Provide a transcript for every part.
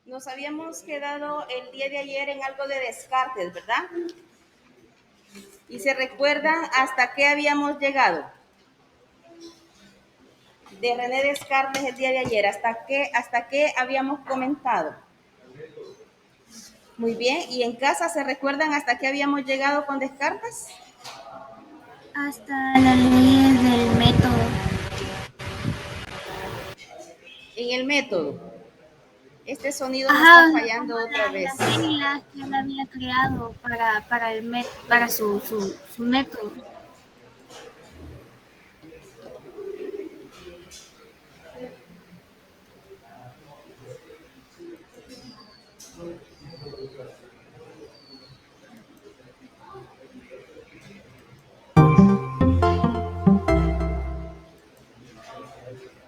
Nos habíamos quedado el día de ayer en algo de Descartes, ¿verdad? Y se recuerdan hasta qué habíamos llegado. De René Descartes el día de ayer, hasta qué habíamos comentado. Muy bien, ¿y en casa se recuerdan hasta qué habíamos llegado con Descartes? Hasta las leyes del método. En el método. Este sonido me Ajá, está o sea, fallando como otra vez. las reglas que él había creado para su método.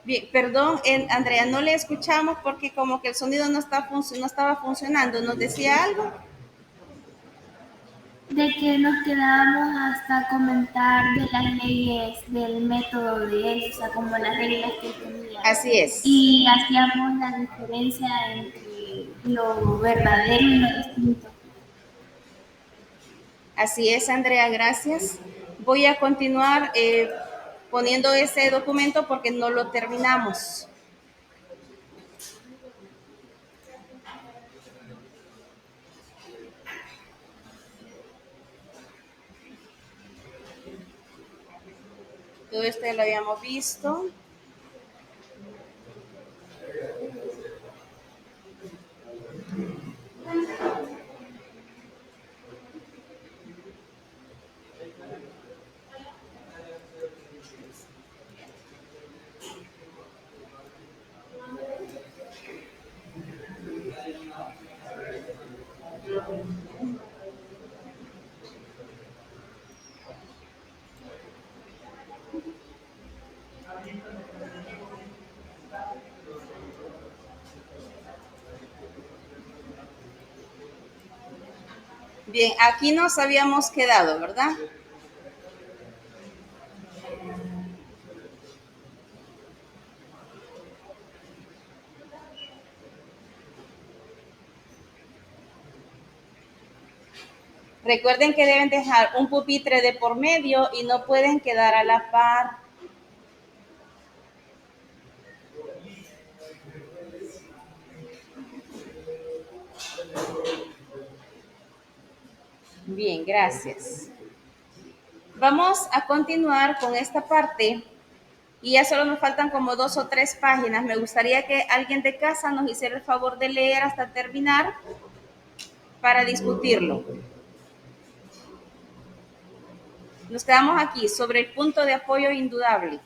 Bien, perdón, Andrea, no le escuchamos porque como que el sonido no estaba funcionando. ¿Nos decía algo? De que nos quedábamos hasta comentar de las leyes del método de él, o sea, como las reglas que él tenía. Así es. Y hacíamos la diferencia entre lo verdadero y lo distinto. Así es, Andrea, gracias. Voy a continuar poniendo ese documento porque no lo terminamos. Todo esto ya lo habíamos visto. Bien, aquí nos habíamos quedado, ¿verdad? Recuerden que deben dejar un pupitre de por medio y no pueden quedar a la par. Bien, gracias. Vamos a continuar con esta parte y ya solo nos faltan como 2 o 3 páginas. Me gustaría que alguien de casa nos hiciera el favor de leer hasta terminar para discutirlo. Nos quedamos aquí sobre el punto de apoyo indudable.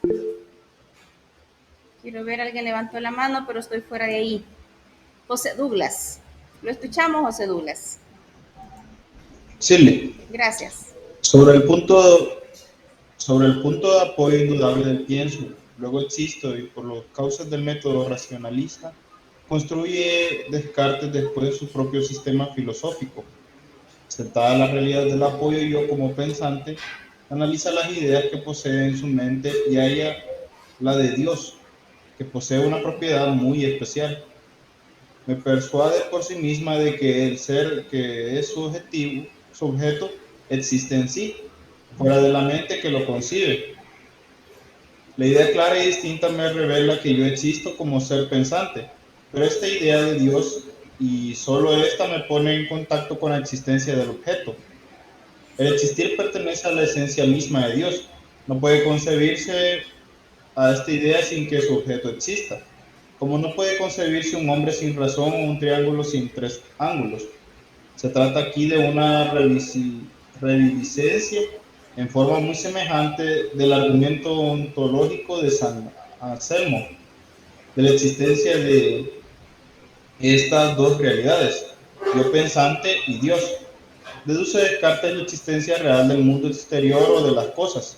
Quiero ver, alguien levantó la mano, pero estoy fuera de ahí. José Douglas. ¿Lo escuchamos, José Douglas? Sí, Gracias. sobre el punto, sobre el punto de apoyo indudable del pienso, luego existo y por las causas del método racionalista, construye Descartes después su propio sistema filosófico. Sentada la realidad del apoyo, yo como pensante, analiza las ideas que posee en su mente y halla la de Dios, que posee una propiedad muy especial. Me persuade por sí misma de que el ser que es su objeto, existe en sí, fuera de la mente que lo concibe. La idea clara y distinta me revela que yo existo como ser pensante, pero esta idea de Dios y solo esta me pone en contacto con la existencia del objeto. El existir pertenece a la esencia misma de Dios. No puede concebirse a esta idea sin que su objeto exista. Como no puede concebirse un hombre sin razón o un triángulo sin tres ángulos. Se trata aquí de una reviviscencia en forma muy semejante del argumento ontológico de San Anselmo, de la existencia de estas dos realidades, yo pensante y Dios. Deduce Descartes la existencia real del mundo exterior o de las cosas.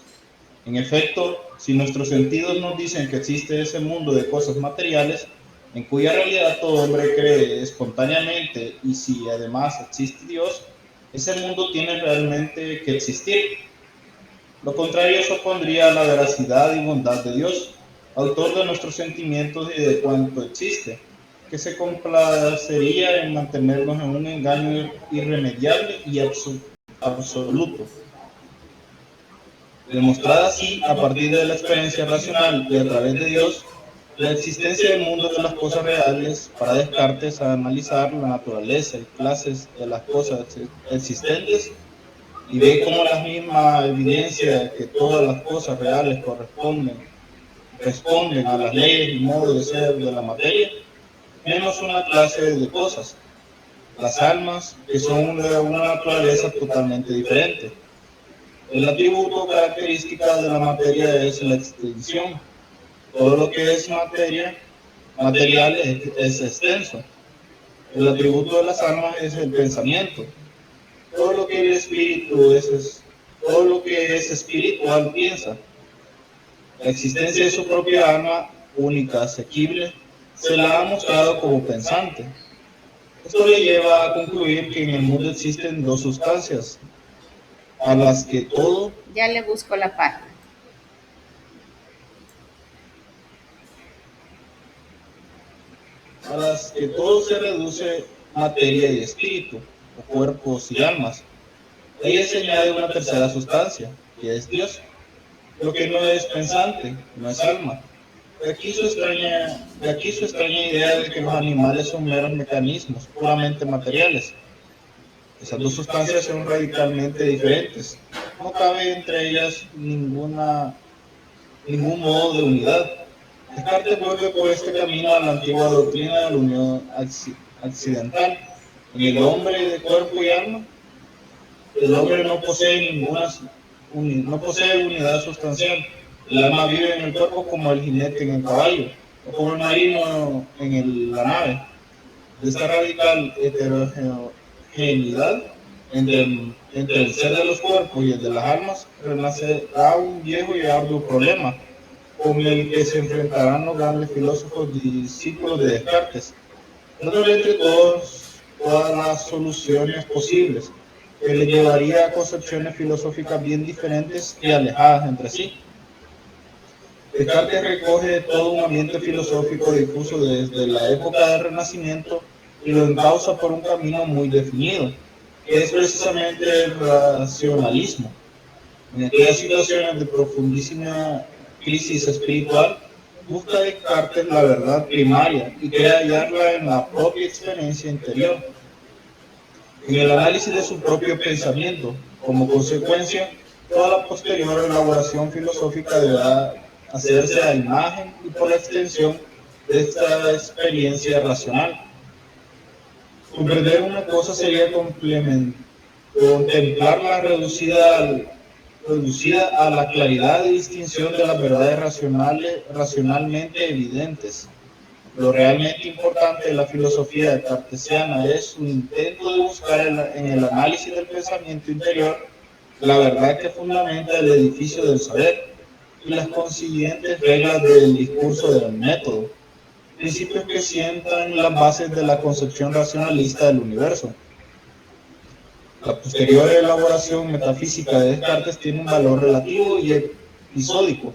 En efecto, si nuestros sentidos nos dicen que existe ese mundo de cosas materiales, en cuya realidad todo hombre cree espontáneamente, y si además existe Dios, ese mundo tiene realmente que existir. Lo contrario supondría la veracidad y bondad de Dios, autor de nuestros sentimientos y de cuanto existe. que se complacería en mantenernos en un engaño irremediable y absoluto. Demostrada así a partir de la experiencia racional y a través de Dios, la existencia del mundo de las cosas reales, para Descartes, a analizar la naturaleza y clases de las cosas existentes, y ve cómo la misma evidencia de que todas las cosas reales responden a las leyes y modo de ser de la materia, menos una clase de cosas, las almas, que son de una naturaleza totalmente diferente. El atributo característica de la materia es la extensión. Todo lo que es material es extenso. El atributo de las almas es el pensamiento. Todo lo que el espíritu todo lo que es espiritual piensa. La existencia de su propia alma, única, asequible, se la ha mostrado como pensante. Esto le lleva a concluir que en el mundo existen dos sustancias, a las que todo... Ya le busco la página. a las que todo se reduce materia y espíritu, o cuerpos y almas. De ella se añade una tercera sustancia, que es Dios. Lo que no es pensante, no es alma. De aquí su extraña idea de que los animales son meros mecanismos, puramente materiales. Esas dos sustancias son radicalmente diferentes. No cabe entre ellas ningún modo de unidad. Descartes vuelve por este camino a la antigua doctrina de la unión accidental. En el hombre de cuerpo y alma, el hombre no posee unidad sustancial. El alma vive en el cuerpo como el jinete en el caballo, o como el marino en la nave. De esta radical heterogeneidad entre el ser de los cuerpos y el de las almas, renacerá un viejo y arduo problema, con el que se enfrentarán los grandes filósofos discípulos de Descartes, dándole entre todas las soluciones posibles, que le llevaría a concepciones filosóficas bien diferentes y alejadas entre sí. Descartes recoge todo un ambiente filosófico difuso desde la época del Renacimiento y lo encausa por un camino muy definido, que es precisamente el racionalismo. En aquellas situaciones de profundísima crisis espiritual, busca Descartes la verdad primaria y quiere hallarla en la propia experiencia interior, en el análisis de su propio pensamiento. Como consecuencia, toda la posterior elaboración filosófica deberá hacerse a imagen y por la extensión de esta experiencia racional. Comprender una cosa sería contemplarla reducida a la claridad y distinción de las verdades racionalmente evidentes. Lo realmente importante de la filosofía cartesiana es su intento de buscar en el análisis del pensamiento interior la verdad que fundamenta el edificio del saber y las consiguientes reglas del discurso del método, principios que sientan las bases de la concepción racionalista del universo. La posterior elaboración metafísica de Descartes tiene un valor relativo y episódico.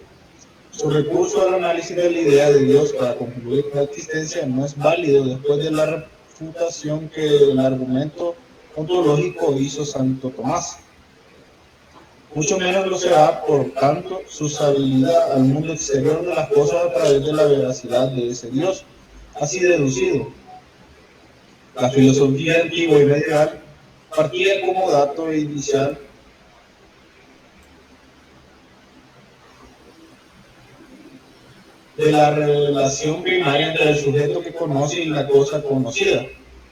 Su recurso al análisis de la idea de Dios para concluir la existencia no es válido después de la refutación que el argumento ontológico hizo Santo Tomás. Mucho menos lo será, por tanto, su salida al mundo exterior de las cosas a través de la veracidad de ese Dios, así deducido. La filosofía antigua y medieval partía como dato inicial de la relación primaria entre el sujeto que conoce y la cosa conocida,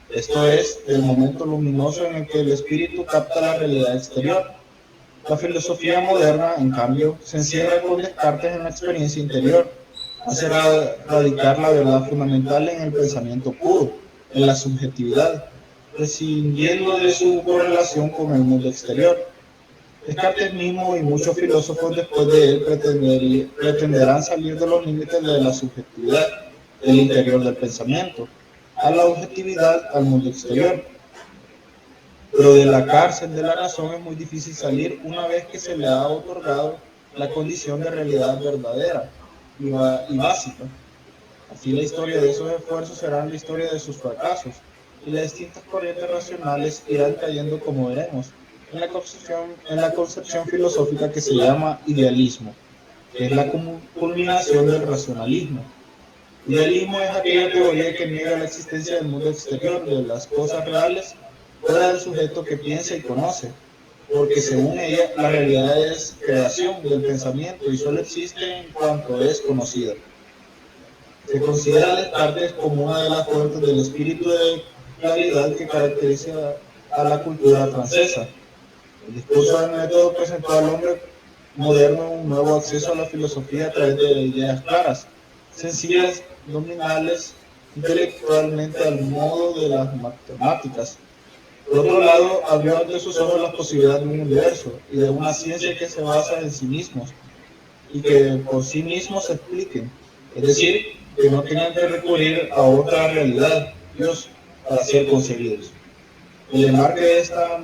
esto es, el momento luminoso en el que el espíritu capta la realidad exterior. La filosofía moderna, en cambio, se encierra con Descartes en la experiencia interior, hace radicar la verdad fundamental en el pensamiento puro, en la subjetividad, prescindiendo de su correlación con el mundo exterior. Descartes mismo y muchos filósofos después de él pretenderán salir de los límites de la subjetividad, del interior del pensamiento, a la objetividad, al mundo exterior. Pero de la cárcel de la razón es muy difícil salir una vez que se le ha otorgado la condición de realidad verdadera y básica. Así la historia de esos esfuerzos será la historia de sus fracasos, y las distintas corrientes racionales irán cayendo, como veremos, en la concepción filosófica que se llama idealismo, que es la culminación del racionalismo. Idealismo es aquella teoría que niega la existencia del mundo exterior, de las cosas reales, fuera del sujeto que piensa y conoce, porque según ella, la realidad es creación del pensamiento y solo existe en cuanto es conocida. Se considera a Descartes como una de las fuentes del espíritu de claridad que caracteriza a la cultura francesa. El discurso del método presentó al hombre moderno un nuevo acceso a la filosofía a través de ideas claras, sencillas, nominales, intelectualmente al modo de las matemáticas. Por otro lado, abrió ante sus ojos las posibilidades de un universo y de una ciencia que se basa en sí mismos y que por sí mismos se expliquen, es decir, que no tengan que recurrir a otra realidad, Dios, para ser concebidos. El embarque de esta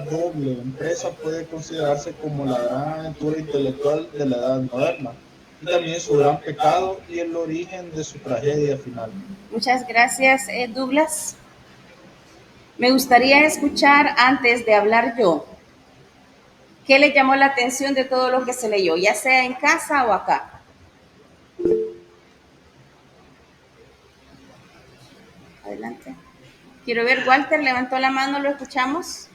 doble empresa puede considerarse como la gran aventura intelectual de la edad moderna, y también su gran pecado y el origen de su tragedia final. Muchas gracias, Douglas. Me gustaría escuchar, antes de hablar yo, qué le llamó la atención de todo lo que se leyó, ya sea en casa o acá. Adelante. Quiero ver, Walter levantó la mano, ¿lo escuchamos?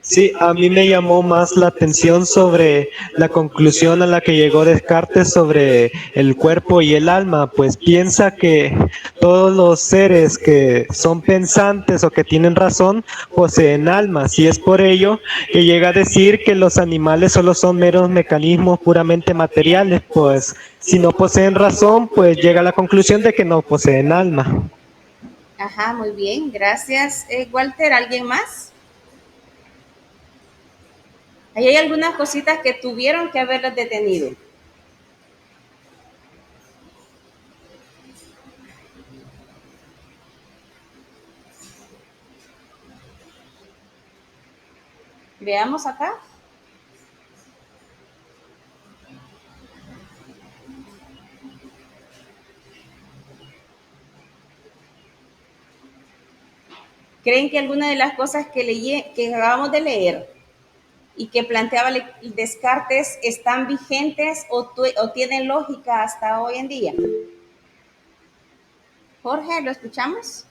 Sí, a mí me llamó más la atención sobre la conclusión a la que llegó Descartes sobre el cuerpo y el alma, pues piensa que todos los seres que son pensantes o que tienen razón poseen almas, y es por ello que llega a decir que los animales solo son meros mecanismos puramente materiales, pues si no poseen razón, pues llega a la conclusión de que no poseen alma. Ajá, muy bien, gracias, Walter. ¿Alguien más? Ahí hay algunas cositas que tuvieron que haberlas detenido. Veamos acá. ¿Creen que alguna de las cosas que acabamos de leer y que planteaba Descartes están vigentes o tienen lógica hasta hoy en día? Jorge, ¿lo escuchamos?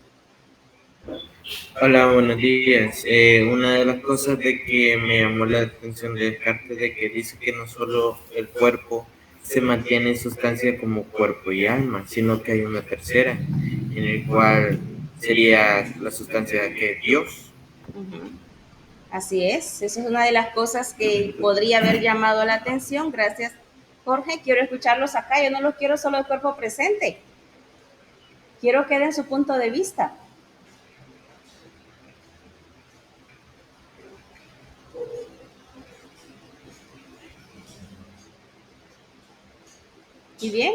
Hola, buenos días. Una de las cosas de que me llamó la atención de Descartes de que dice que no solo el cuerpo se mantiene en sustancia como cuerpo y alma, sino que hay una tercera, en el cual sería la sustancia que es Dios. Uh-huh. Así es, esa es una de las cosas que podría haber llamado la atención. Gracias, Jorge. Quiero escucharlos acá. Yo no los quiero solo de cuerpo presente. Quiero que den su punto de vista. ¿Y bien?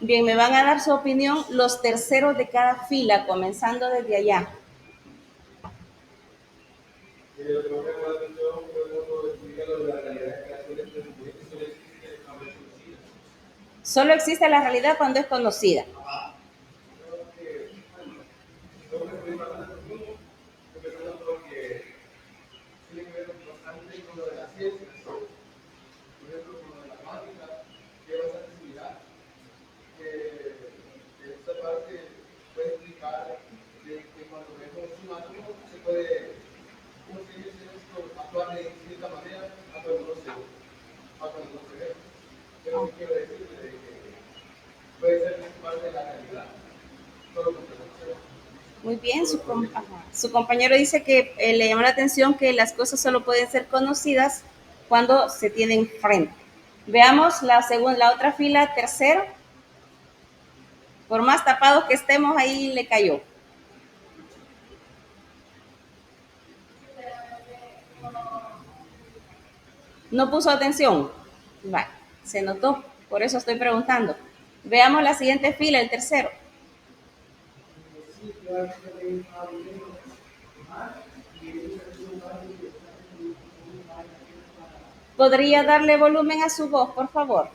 Bien, me van a dar su opinión los terceros de cada fila, comenzando desde allá. Solo existe la realidad cuando es conocida. Muy bien, su compañero dice que le llamó la atención que las cosas solo pueden ser conocidas cuando se tienen frente. Veamos la otra fila, tercero. Por más tapados que estemos, ahí le cayó. No puso atención. Vale, se notó, por eso estoy preguntando. Veamos la siguiente fila, el tercero. ¿Podría darle volumen a su voz, por favor?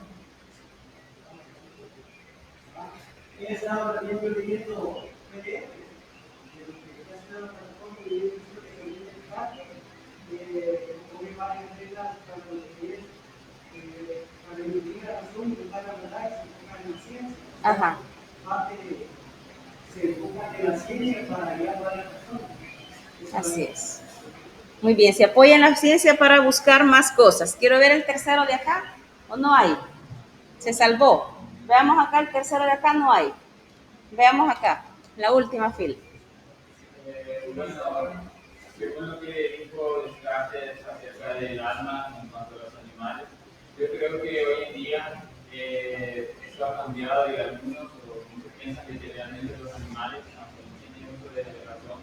Ajá. Así es. Muy bien, se apoya en la ciencia para buscar más cosas. Quiero ver el tercero de acá, ¿o no hay? Se salvó. Veamos acá, el tercero de acá no hay. Veamos acá, la última fila. Según lo que dijo Descartes acerca del alma en cuanto a los animales, yo creo que hoy en día esto ha cambiado y algunos piensan que realmente los animales, aunque no tienen uso de razón,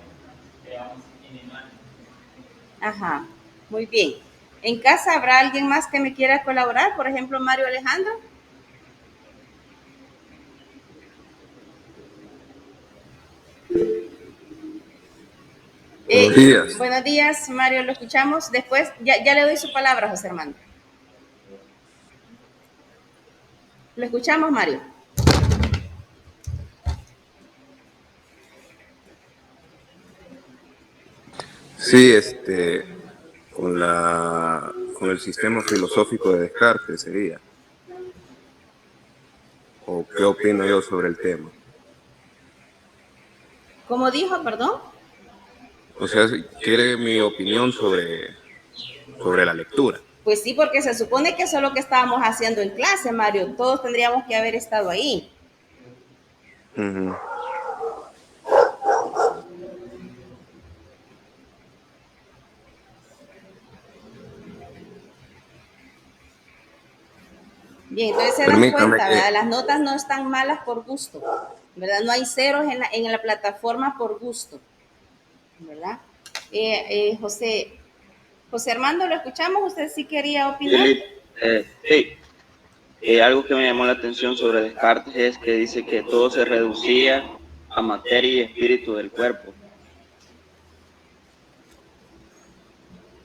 creamos animales. Ajá, muy bien. ¿En casa habrá alguien más que me quiera colaborar? Por ejemplo, Mario Alejandro. Buenos días. Buenos días, Mario, lo escuchamos. Después, ya le doy su palabra, José Armando. Lo escuchamos, Mario. Sí, con el sistema filosófico de Descartes sería. ¿O qué opino yo sobre el tema? ¿Cómo dijo, perdón? O sea, quiere mi opinión sobre la lectura. Pues sí, porque se supone que eso es lo que estábamos haciendo en clase, Mario. Todos tendríamos que haber estado ahí. Uh-huh. Bien, entonces se dan cuenta, ¿verdad? Las notas no están malas por gusto, ¿verdad? No hay ceros en la plataforma por gusto, ¿verdad? José Armando, ¿lo escuchamos? ¿Usted sí quería opinar? Sí. Algo que me llamó la atención sobre Descartes es que dice que todo se reducía a materia y espíritu del cuerpo.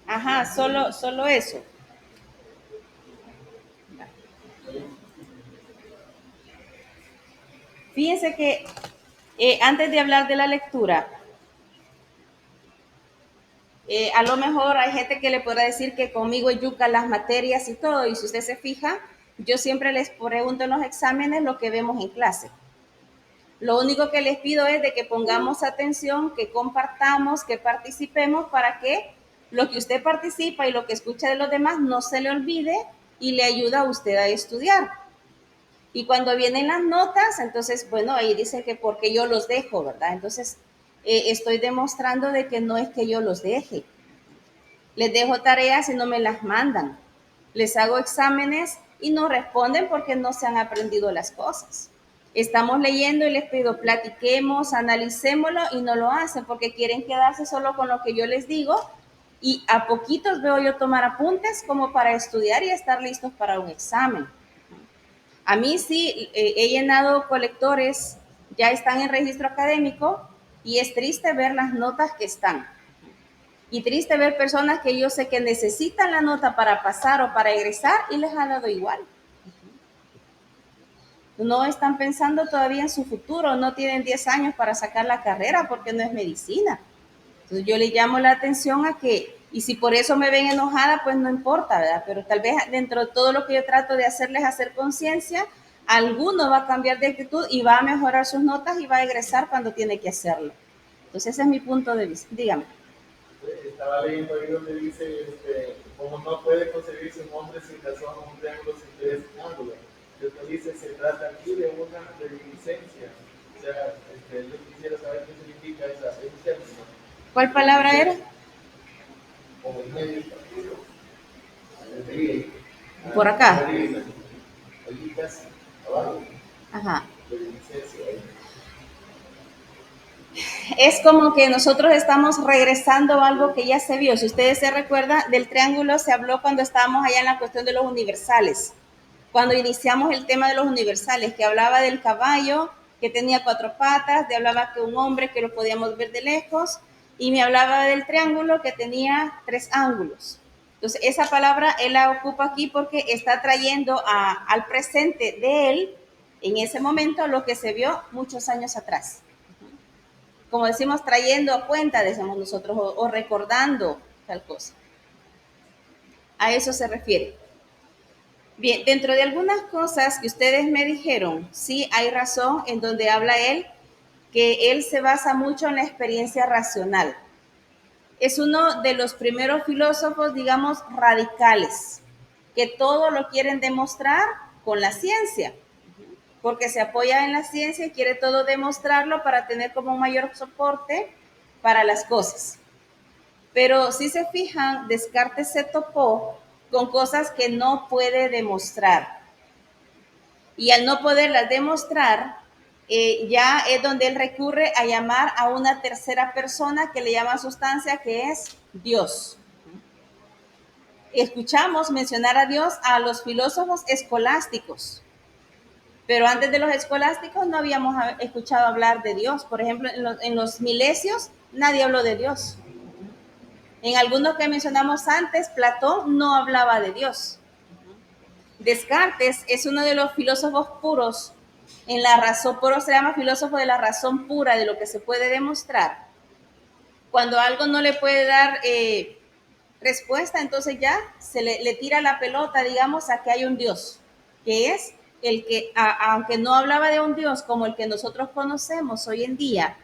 Ajá, solo eso. Fíjense que antes de hablar de la lectura, a lo mejor hay gente que le podrá decir que conmigo yuca las materias y todo, y si usted se fija, yo siempre les pregunto en los exámenes lo que vemos en clase. Lo único que les pido es de que pongamos atención, que compartamos, que participemos para que lo que usted participa y lo que escucha de los demás no se le olvide y le ayuda a usted a estudiar. Y cuando vienen las notas, entonces, bueno, ahí dice que porque yo los dejo, ¿verdad? Entonces, estoy demostrando de que no es que yo los deje. Les dejo tareas y no me las mandan. Les hago exámenes y no responden porque no se han aprendido las cosas. Estamos leyendo y les pido platiquemos, analicémoslo y no lo hacen porque quieren quedarse solo con lo que yo les digo y a poquitos veo yo tomar apuntes como para estudiar y estar listos para un examen. A mí sí, he llenado colectores, ya están en registro académico y es triste ver las notas que están. Y triste ver personas que yo sé que necesitan la nota para pasar o para egresar y les ha dado igual. No están pensando todavía en su futuro, no tienen 10 años para sacar la carrera porque no es medicina. Entonces yo le llamo la atención a que, y si por eso me ven enojada, pues no importa, ¿verdad? Pero tal vez dentro de todo lo que yo trato de hacerles hacer conciencia, alguno va a cambiar de actitud y va a mejorar sus notas y va a egresar cuando tiene que hacerlo. Entonces ese es mi punto de vista. Dígame. Estaba leyendo ahí donde dice, como no puede concebirse un hombre sin razón o un triángulo sin tres ángulos. Entonces dice, se trata aquí de una reminiscencia. O sea, yo quisiera saber qué significa esa término. ¿Cuál palabra era? Por acá. Ajá. Es como que nosotros estamos regresando a algo que ya se vio. Si ustedes se recuerdan, del triángulo se habló cuando estábamos allá en la cuestión de los universales. cuando iniciamos el tema de los universales, que hablaba del caballo que tenía 4 patas, hablaba que un hombre que lo podíamos ver de lejos, y me hablaba del triángulo que tenía 3 ángulos. Entonces, esa palabra él la ocupa aquí porque está trayendo al presente de él, en ese momento, lo que se vio muchos años atrás. Como decimos, trayendo a cuenta, decimos nosotros, o recordando tal cosa. A eso se refiere. Bien, dentro de algunas cosas que ustedes me dijeron, sí hay razón en donde habla él, que él se basa mucho en la experiencia racional. Es uno de los primeros filósofos, digamos, radicales, que todo lo quieren demostrar con la ciencia, porque se apoya en la ciencia y quiere todo demostrarlo para tener como un mayor soporte para las cosas. Pero si se fijan, Descartes se topó con cosas que no puede demostrar. Y al no poderlas demostrar, ya es donde él recurre a llamar a una tercera persona que le llama sustancia, que es Dios. Escuchamos mencionar a Dios a los filósofos escolásticos, pero antes de los escolásticos no habíamos escuchado hablar de Dios. Por ejemplo, en los milesios nadie habló de Dios. En algunos que mencionamos antes, Platón no hablaba de Dios. Descartes es uno de los filósofos puros en la razón, puro se llama filósofo de la razón pura, de lo que se puede demostrar. Cuando algo no le puede dar respuesta, entonces ya se le tira la pelota, digamos, a que hay un Dios, que es el que, aunque no hablaba de un Dios como el que nosotros conocemos hoy en día,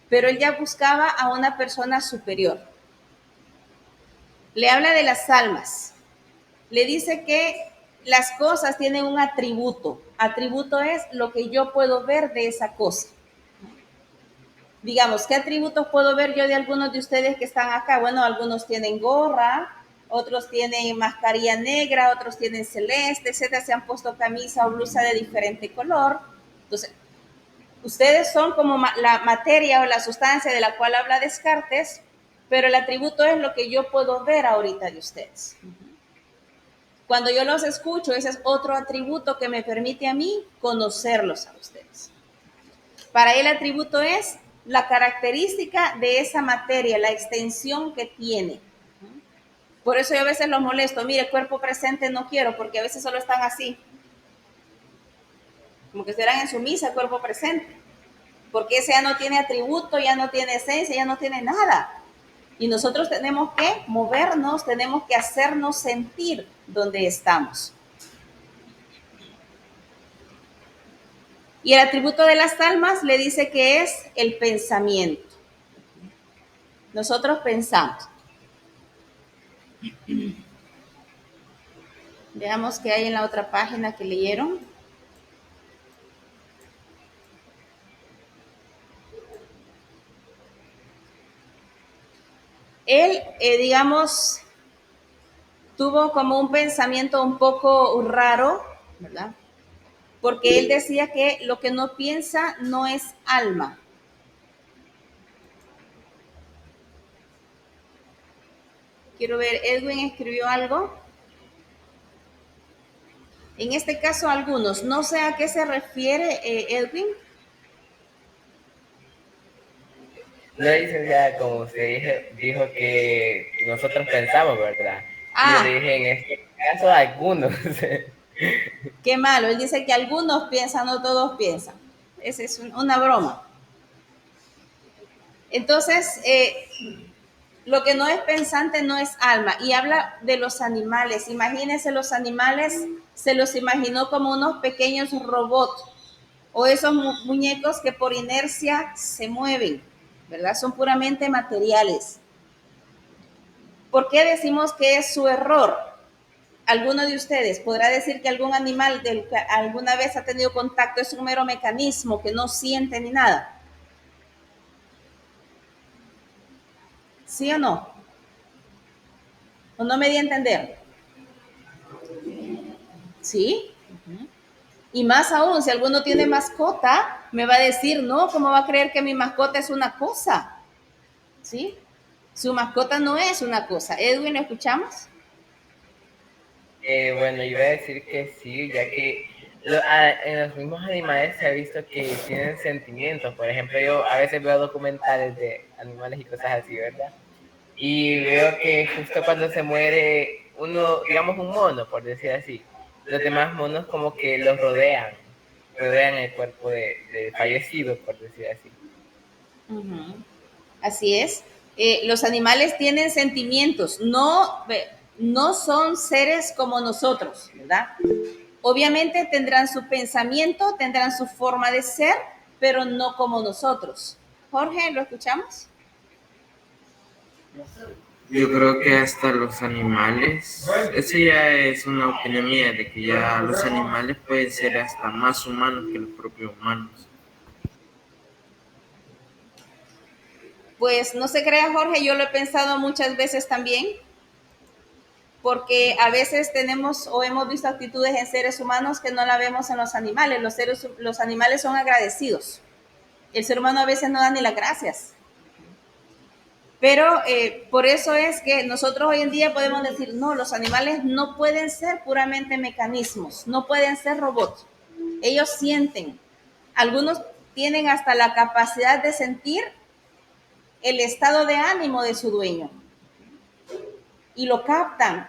pero él ya buscaba a una persona superior. Le habla de las almas. Le dice que las cosas tienen un atributo. Atributo es lo que yo puedo ver de esa cosa. Digamos, ¿qué atributos puedo ver yo de algunos de ustedes que están acá? Bueno, algunos tienen gorra, otros tienen mascarilla negra, otros tienen celeste, etcétera, se han puesto camisa o blusa de diferente color. Entonces, ustedes son como la materia o la sustancia de la cual habla Descartes, pero el atributo es lo que yo puedo ver ahorita de ustedes. Cuando yo los escucho, ese es otro atributo que me permite a mí conocerlos a ustedes. Para él, el atributo es la característica de esa materia, la extensión que tiene. Por eso yo a veces los molesto. Mire, cuerpo presente no quiero, porque a veces solo están así. Como que estuvieran en su misa, cuerpo presente. Porque ese ya no tiene atributo, ya no tiene esencia, ya no tiene nada. Y nosotros tenemos que movernos, tenemos que hacernos sentir donde estamos. Y el atributo de las almas le dice que es el pensamiento. Nosotros pensamos. Veamos qué hay en la otra página que leyeron. Él, digamos, tuvo como un pensamiento un poco raro, ¿verdad? Porque él decía que lo que no piensa no es alma. Quiero ver, Edwin escribió algo. En este caso, algunos. No sé a qué se refiere Edwin. No, licenciada, como usted dijo que nosotros pensamos, ¿verdad? Ah. Yo dije, en este caso, algunos. Qué malo, él dice que algunos piensan, no todos piensan. Esa es una broma. Entonces, lo que no es pensante no es alma. Y habla de los animales. Imagínense, los animales se los imaginó como unos pequeños robots o esos muñecos que por inercia se mueven, ¿verdad? Son puramente materiales. ¿Por qué decimos que es su error? ¿Alguno de ustedes podrá decir que algún animal del que alguna vez ha tenido contacto es un mero mecanismo que no siente ni nada? ¿Sí o no? ¿O no me di a entender? ¿Sí? Y más aún, si alguno tiene mascota, me va a decir, no, ¿cómo va a creer que mi mascota es una cosa? ¿Sí? Su mascota no es una cosa. Edwin, ¿lo escuchamos? Bueno, yo iba a decir que sí, ya que en los mismos animales se ha visto que tienen sentimientos. Por ejemplo, yo a veces veo documentales de animales y cosas así, ¿verdad? Y veo que justo cuando se muere uno, digamos un mono, por decir así, los demás monos como que los rodean el cuerpo de fallecido, por decir así. Ujú. Así es. Los animales tienen sentimientos, no son seres como nosotros, ¿verdad? Obviamente tendrán su pensamiento, tendrán su forma de ser, pero no como nosotros. Jorge, ¿lo escuchamos? Yo creo que hasta los animales, eso ya es una opinión mía, de que ya los animales pueden ser hasta más humanos que los propios humanos. Pues no se crea, Jorge, yo lo he pensado muchas veces también, porque a veces tenemos o hemos visto actitudes en seres humanos que no la vemos en los animales. Los animales son agradecidos. El ser humano a veces no da ni las gracias. Pero por eso es que nosotros hoy en día podemos decir, no, los animales no pueden ser puramente mecanismos, no pueden ser robots. Ellos sienten. Algunos tienen hasta la capacidad de sentir el estado de ánimo de su dueño y lo captan.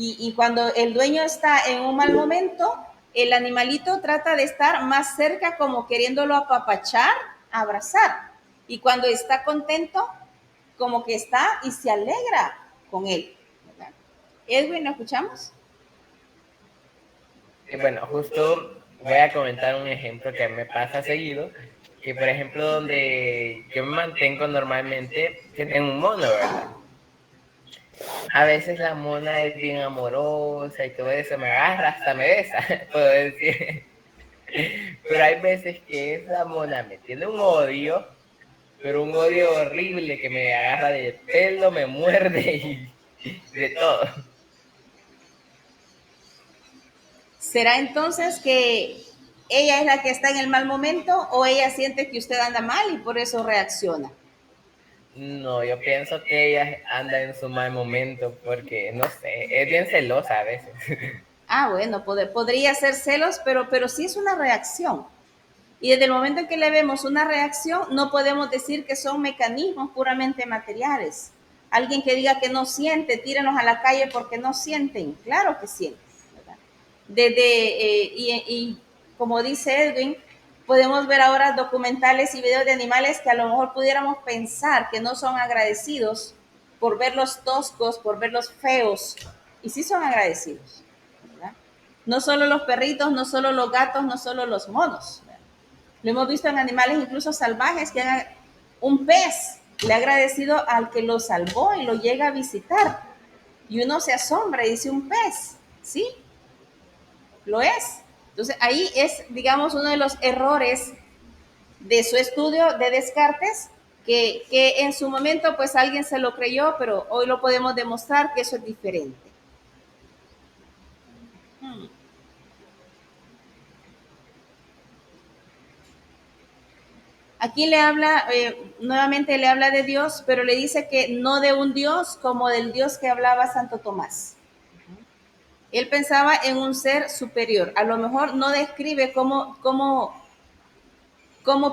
Y cuando el dueño está en un mal momento, el animalito trata de estar más cerca como queriéndolo apapachar, abrazar. Y cuando está contento, como que está y se alegra con él, ¿verdad? Edwin, ¿lo escuchamos? Bueno, justo voy a comentar un ejemplo que me pasa seguido, que por ejemplo donde yo me mantengo normalmente en un mono, ¿verdad? A veces la mona es bien amorosa y todo eso, me agarra, hasta me besa, puedo decir. Pero hay veces que esa mona me tiene un odio, pero un odio horrible que me agarra de pelo, me muerde y de todo. ¿Será entonces que ella es la que está en el mal momento o ella siente que usted anda mal y por eso reacciona? No, yo pienso que ella anda en su mal momento porque, no sé, es bien celosa a veces. Ah, bueno, podría ser celos, pero sí es una reacción. Y desde el momento en que le vemos una reacción, no podemos decir que son mecanismos puramente materiales. Alguien que diga que no siente, tírenos a la calle porque no sienten. Claro que sienten, ¿verdad? Y como dice Edwin, podemos ver ahora documentales y videos de animales que a lo mejor pudiéramos pensar que no son agradecidos por verlos toscos, por verlos feos. Y sí son agradecidos, ¿verdad? No solo los perritos, no solo los gatos, no solo los monos, ¿verdad? Lo hemos visto en animales incluso salvajes que un pez le ha agradecido al que lo salvó y lo llega a visitar. Y uno se asombra y dice, un pez, ¿sí? Lo es. Entonces ahí es, digamos, uno de los errores de su estudio de Descartes, que en su momento pues alguien se lo creyó, pero hoy lo podemos demostrar que eso es diferente. Aquí le habla, nuevamente le habla de Dios, pero le dice que no de un Dios como del Dios que hablaba Santo Tomás. Él pensaba en un ser superior. A lo mejor no describe cómo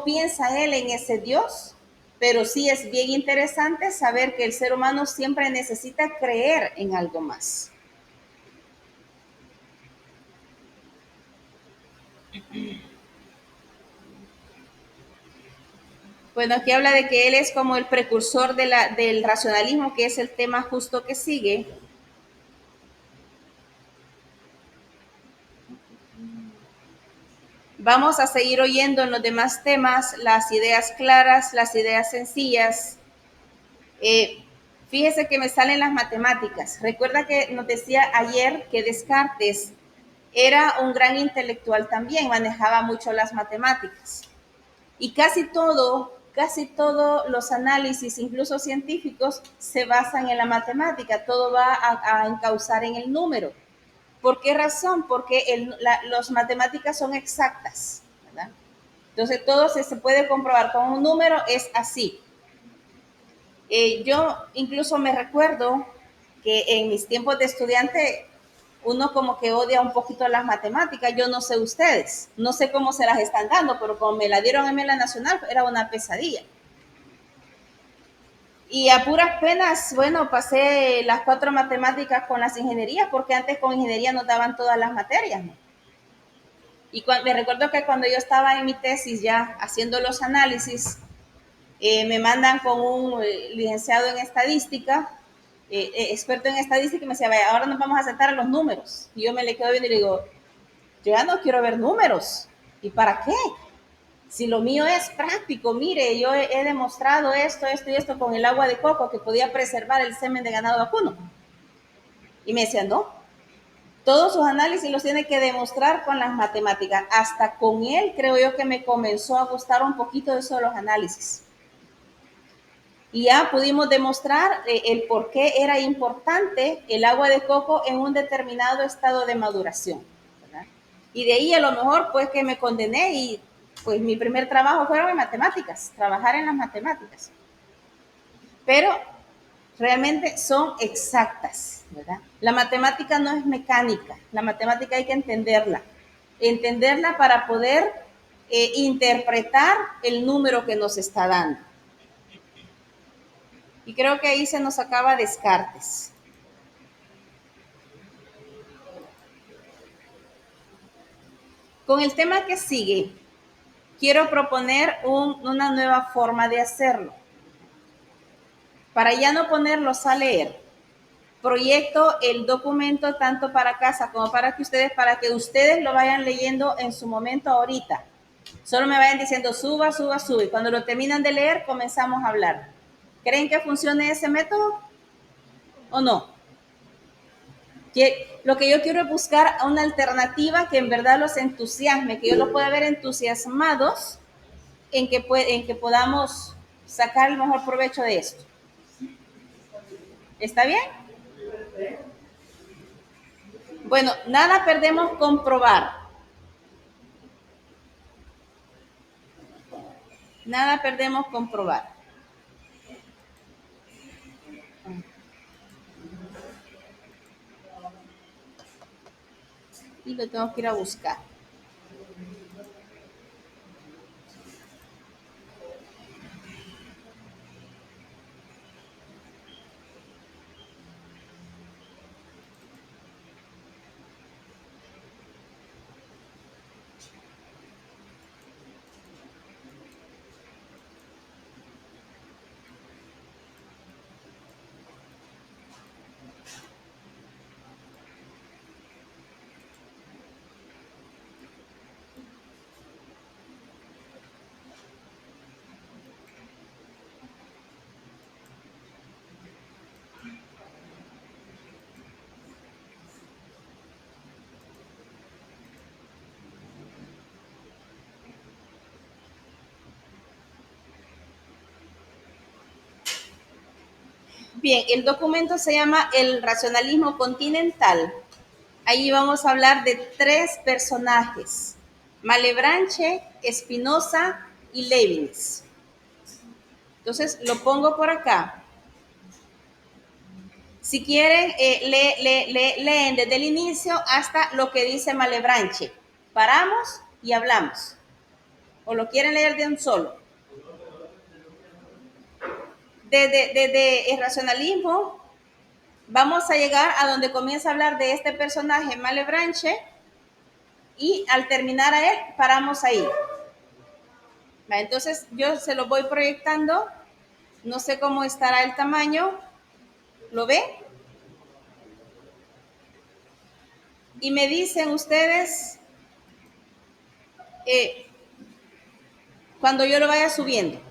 piensa él en ese Dios, pero sí es bien interesante saber que el ser humano siempre necesita creer en algo más. Bueno, aquí habla de que él es como el precursor del racionalismo, que es el tema justo que sigue. Vamos a seguir oyendo en los demás temas las ideas claras, las ideas sencillas. Fíjese que me salen las matemáticas. Recuerda que nos decía ayer que Descartes era un gran intelectual también, manejaba mucho las matemáticas. Y casi todos los análisis, incluso científicos, se basan en la matemática. Todo va a encauzar en el número. ¿Por qué razón? Porque las matemáticas son exactas, ¿verdad? Entonces todo se puede comprobar con un número, es así. Yo incluso me recuerdo que en mis tiempos de estudiante uno como que odia un poquito las matemáticas. Yo no sé ustedes, no sé cómo se las están dando, pero como me la dieron a mí en la nacional, era una pesadilla. Y a puras penas, bueno, pasé las 4 matemáticas con las ingenierías, porque antes con ingeniería nos daban todas las materias, ¿no? Y me recuerdo que cuando yo estaba en mi tesis ya haciendo los análisis, me mandan con un licenciado en estadística, experto en estadística, y me decía, vaya, ahora nos vamos a sentar a los números. Y yo me le quedo viendo y le digo, yo ya no quiero ver números. ¿Y para qué? Si lo mío es práctico, mire, yo he demostrado esto, esto y esto con el agua de coco que podía preservar el semen de ganado vacuno. Y me decían, no, todos sus análisis los tiene que demostrar con las matemáticas. Hasta con él creo yo que me comenzó a gustar un poquito eso de los análisis. Y ya pudimos demostrar el por qué era importante el agua de coco en un determinado estado de maduración, ¿verdad? Y de ahí a lo mejor pues que me condené y pues mi primer trabajo fueron en matemáticas, trabajar en las matemáticas. Pero realmente son exactas, ¿verdad? La matemática no es mecánica, la matemática hay que entenderla para poder interpretar el número que nos está dando. Y creo que ahí se nos acaba Descartes. Con el tema que sigue, quiero proponer una nueva forma de hacerlo. Para ya no ponerlos a leer, proyecto el documento tanto para casa como para que ustedes lo vayan leyendo en su momento ahorita. Solo me vayan diciendo suba, suba, sube. Y cuando lo terminan de leer, comenzamos a hablar. ¿Creen que funcione ese método o no? Lo que yo quiero es buscar una alternativa que en verdad los entusiasme, que yo los pueda ver entusiasmados en que podamos sacar el mejor provecho de esto. ¿Está bien? Bueno, nada perdemos con probar. Nada perdemos con probar. Y lo tengo que ir a buscar. Bien, el documento se llama El racionalismo continental. Ahí vamos a hablar de 3 personajes: Malebranche, Spinoza y Leibniz. Entonces, lo pongo por acá. Si quieren, leen desde el inicio hasta lo que dice Malebranche. Paramos y hablamos. ¿O lo quieren leer de un solo? Desde el racionalismo, vamos a llegar a donde comienza a hablar de este personaje, Malebranche, y al terminar a él, paramos ahí. Entonces, yo se lo voy proyectando. No sé cómo estará el tamaño. ¿Lo ven? Y me dicen ustedes cuando yo lo vaya subiendo.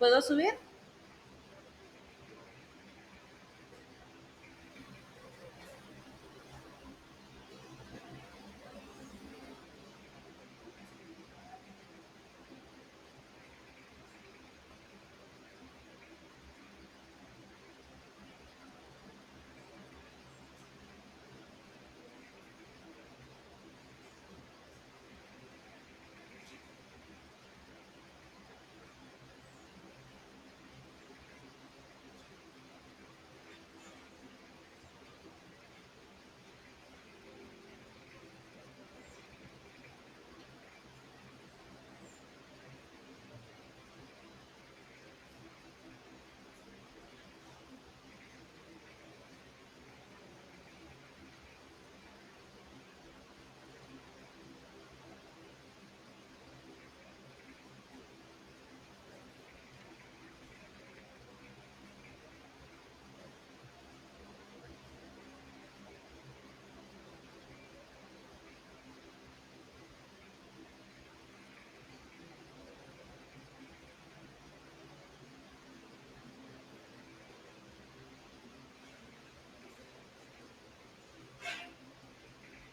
puedo subir?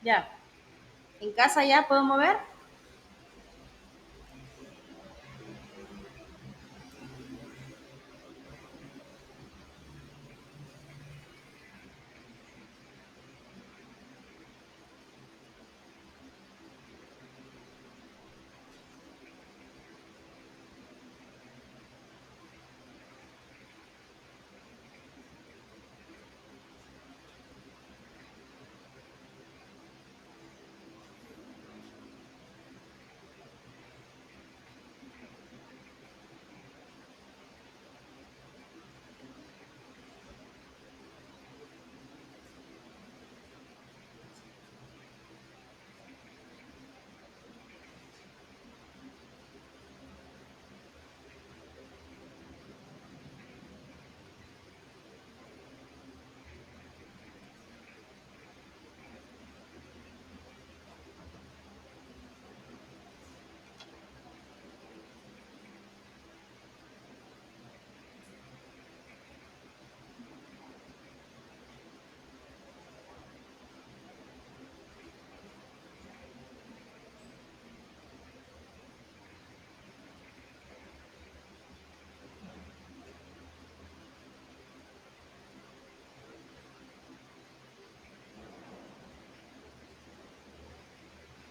Ya. ¿En casa ya puedo mover?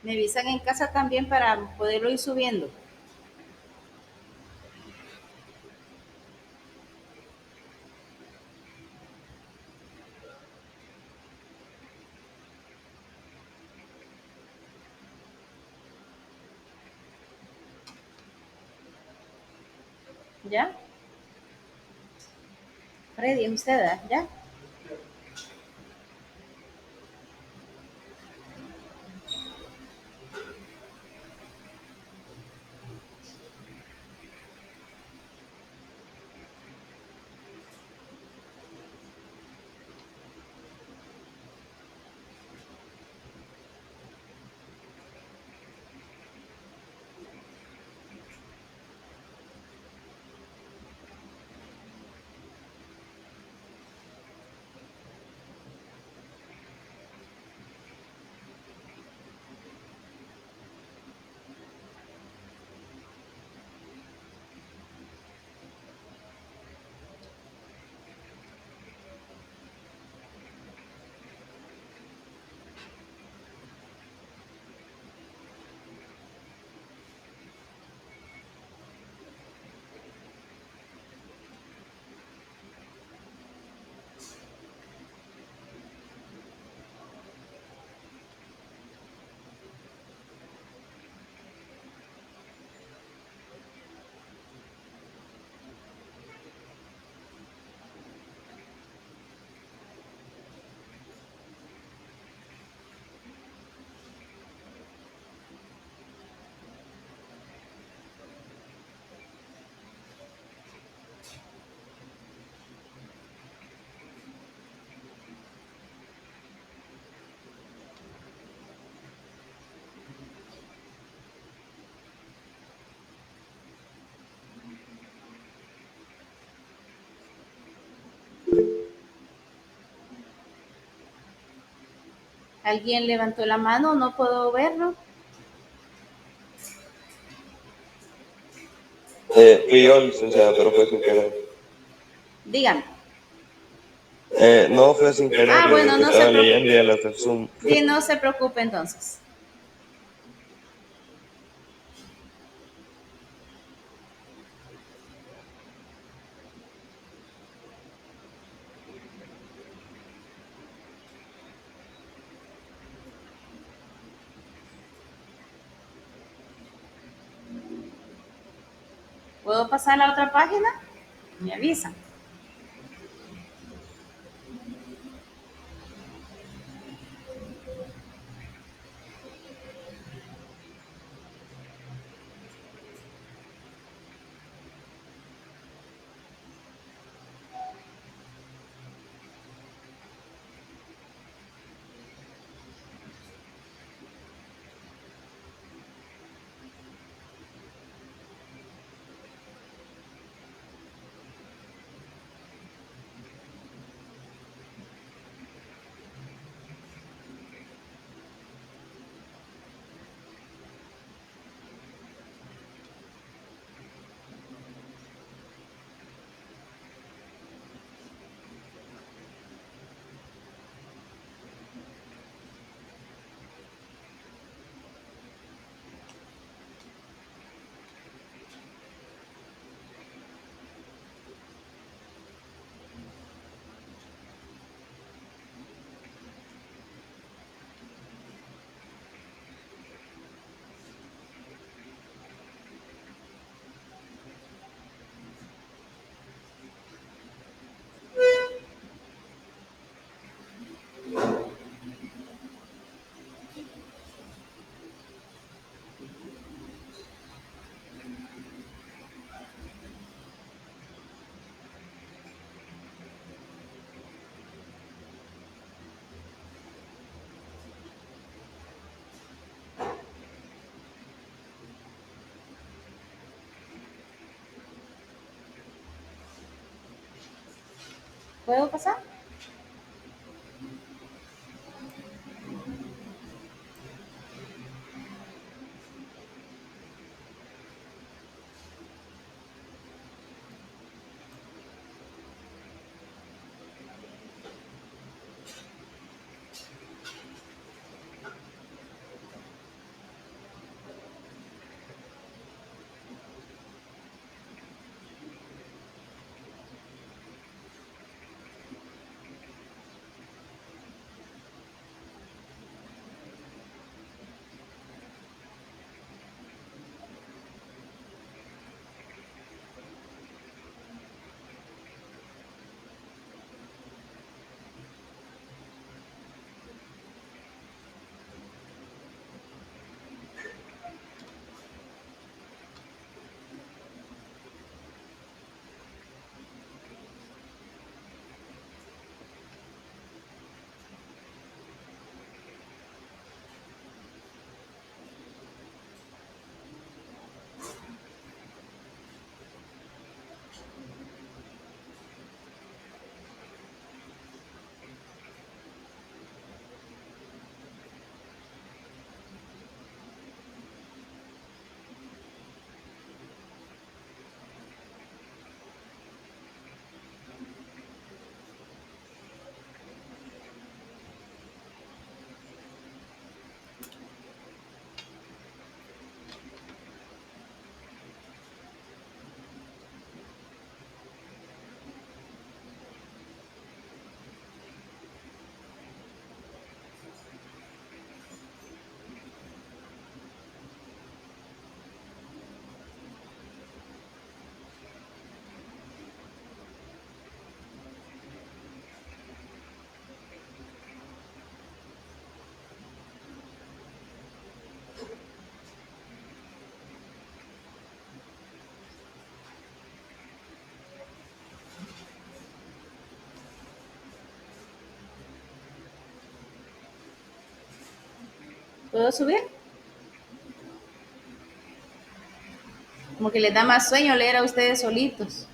Me avisan en casa también para poderlo ir subiendo. ¿Ya? Freddy, ¿es usted? ¿Ya? ¿Alguien levantó la mano? No puedo verlo. Fui yo, licenciada, pero fue sin querer. Dígame. No fue sin querer, Bueno, que no se estaba leyendo y preocupe. el resumen. Sí, no se preocupe entonces. ¿Puedo pasar a la otra página? Me avisan. ¿Puedo pasar? ¿Puedo subir? Como que les da más sueño leer a ustedes solitos.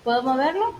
¿Puedo moverlo?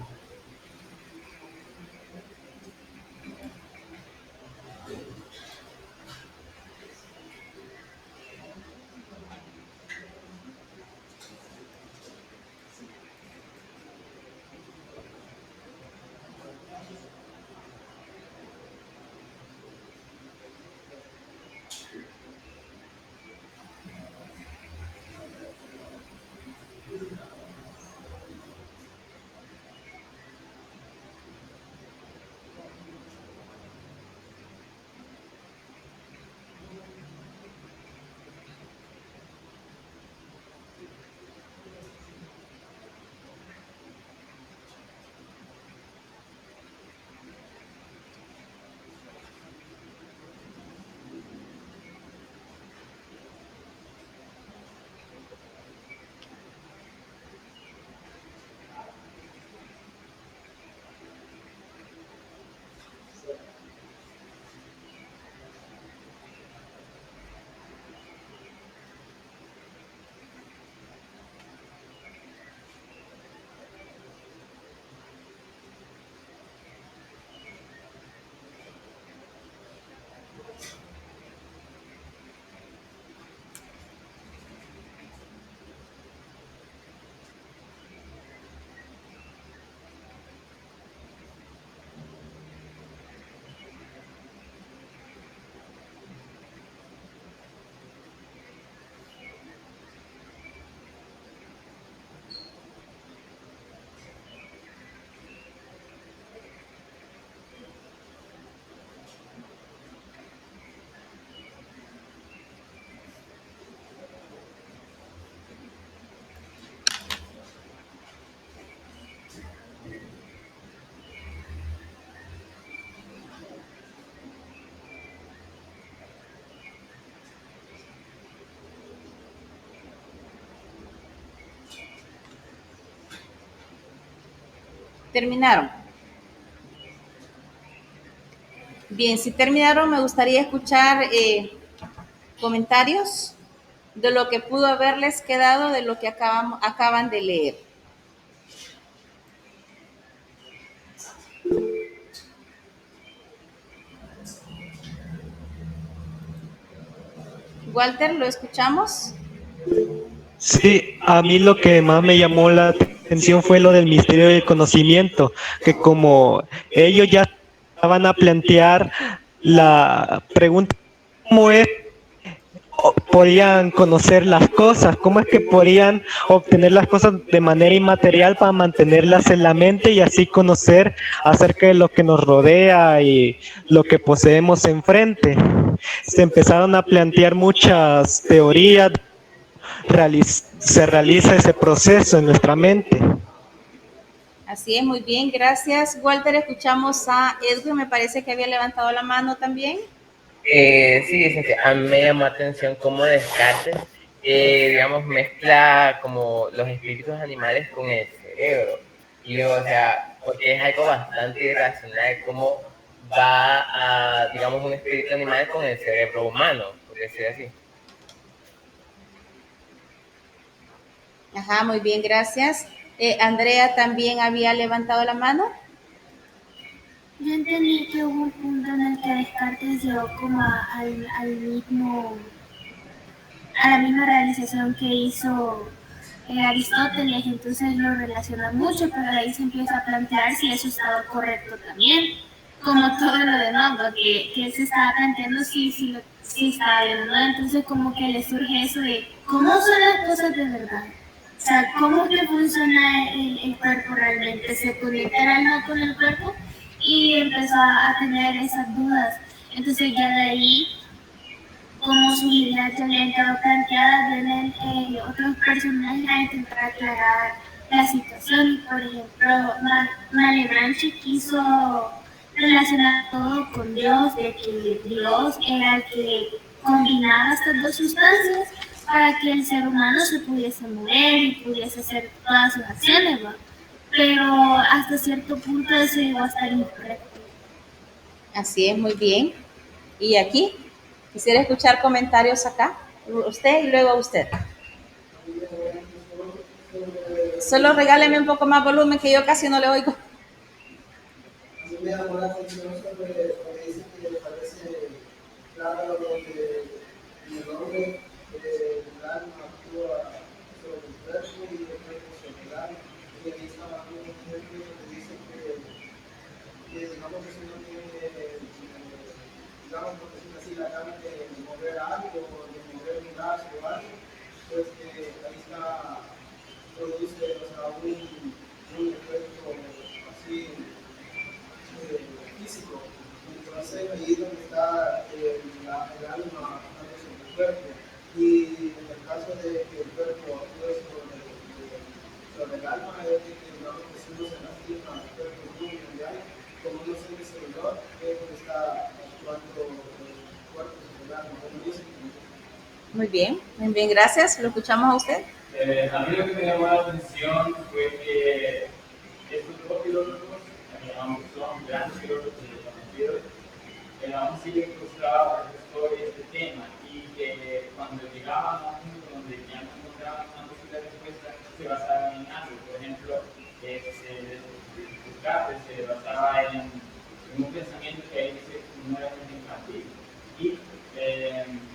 ¿Terminaron? Bien, si terminaron, me gustaría escuchar comentarios de lo que pudo haberles quedado de lo que acaban de leer. Walter, ¿lo escuchamos? Sí, a mí lo que más me llamó la atención fue lo del misterio del conocimiento, que como ellos ya estaban a plantear la pregunta, ¿cómo es podían conocer las cosas? ¿Cómo es que podían obtener las cosas de manera inmaterial para mantenerlas en la mente y así conocer acerca de lo que nos rodea y lo que poseemos enfrente? Se empezaron a plantear muchas teorías, se realiza ese proceso en nuestra mente. Así es, muy bien, gracias. Walter, escuchamos a Edwin, me parece que había levantado la mano también. Sí, a mí me llamó la atención cómo Descartes, digamos, mezcla como los espíritus animales con el cerebro. Y o sea, porque es algo bastante irracional cómo va a, digamos, un espíritu animal con el cerebro humano, por decir así. Ajá, muy bien, gracias. Andrea también había levantado la mano. Yo entendí que hubo un punto en el que Descartes llegó como a la misma realización que hizo Aristóteles, entonces lo relaciona mucho, pero de ahí se empieza a plantear si eso estaba correcto también, como todo lo demás, que él se estaba planteando si estaba bien o no, entonces como que le surge eso de cómo son las cosas de verdad. O sea, ¿cómo es que funciona el cuerpo realmente? ¿Se conecta el alma con el cuerpo? Y empezó a tener esas dudas. Entonces ya de ahí, como sus ideas ya habían quedado planteadas, vienen otros personajes a intentar aclarar la situación. Por ejemplo, Malebranche quiso relacionar todo con Dios, de que Dios era el que combinaba estas dos sustancias para que el ser humano se pudiese mover y pudiese hacer todas sus acciones, ¿va? Pero hasta cierto punto eso llegó a estar incorrecto. Así es, muy bien. Y aquí, quisiera escuchar comentarios acá, usted y luego usted. Solo regáleme un poco más volumen que yo casi no le oigo. A mí me llamó la atención sobre lo que dice que parece claro donde en el hombre el alma actúa sobre el cuerpo y el cuerpo sobre el alma. Y ahí está un ejemplo que dice que digamos que si uno tiene, digamos por decirlo así, la gana de mover algo, de mover un brazo o algo, pues que ahí está, produce un efecto así físico. Entonces ahí es donde está el alma sobre el cuerpo. Y en el caso de que el cuerpo actúe sobre el alma, es de que digamos que si uno se lastima el cuerpo mundial, como uno siente ese dolor, es donde está actuando el cuerpo sobre el alma. Muy bien, gracias. ¿Lo escuchamos a usted? A mí lo que me llamó la atención fue que estos dos filósofos, aunque son grandes filósofos reconocidos, aún siguen frustrados por este tema y que cuando llegaban a un punto donde ya no encontraban una posible respuesta, se basaban en algo. Por ejemplo, Descartes se basaba en un pensamiento que él dice no era muy infantil. Y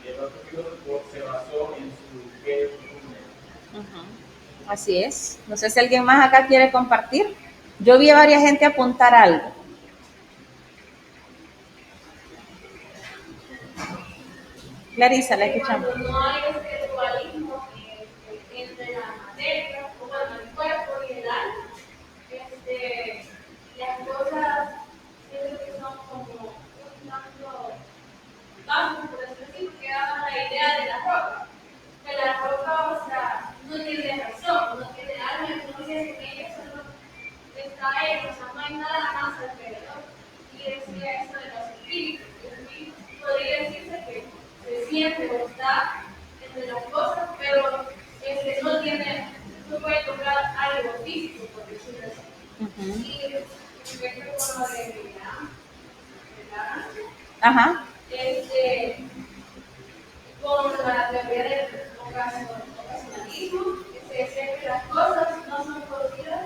el otro filósofo se basó en su fe profunda. Así es. No sé si alguien más acá quiere compartir. Yo vi a varias gente apuntar algo. Clarisa, la escuchamos. No hay este dualismo entre la materia, bueno, el cuerpo y el alma. Las cosas siento que son como un tanto básicos, por decirlo así, porque daban la idea de la roca. Que la roca, o sea, no tiene razón, no tiene alma, entonces en ella solo está él, o sea, no hay nada más alrededor. Y decía eso de los espíritus. Los espíritus podría decirse que se siente o está entre las cosas, pero no puede tocar algo físico, por decirlo así. Y respecto con lo de Ajá. Con la teoría del ocasionalismo, que se dice que las cosas no son producidas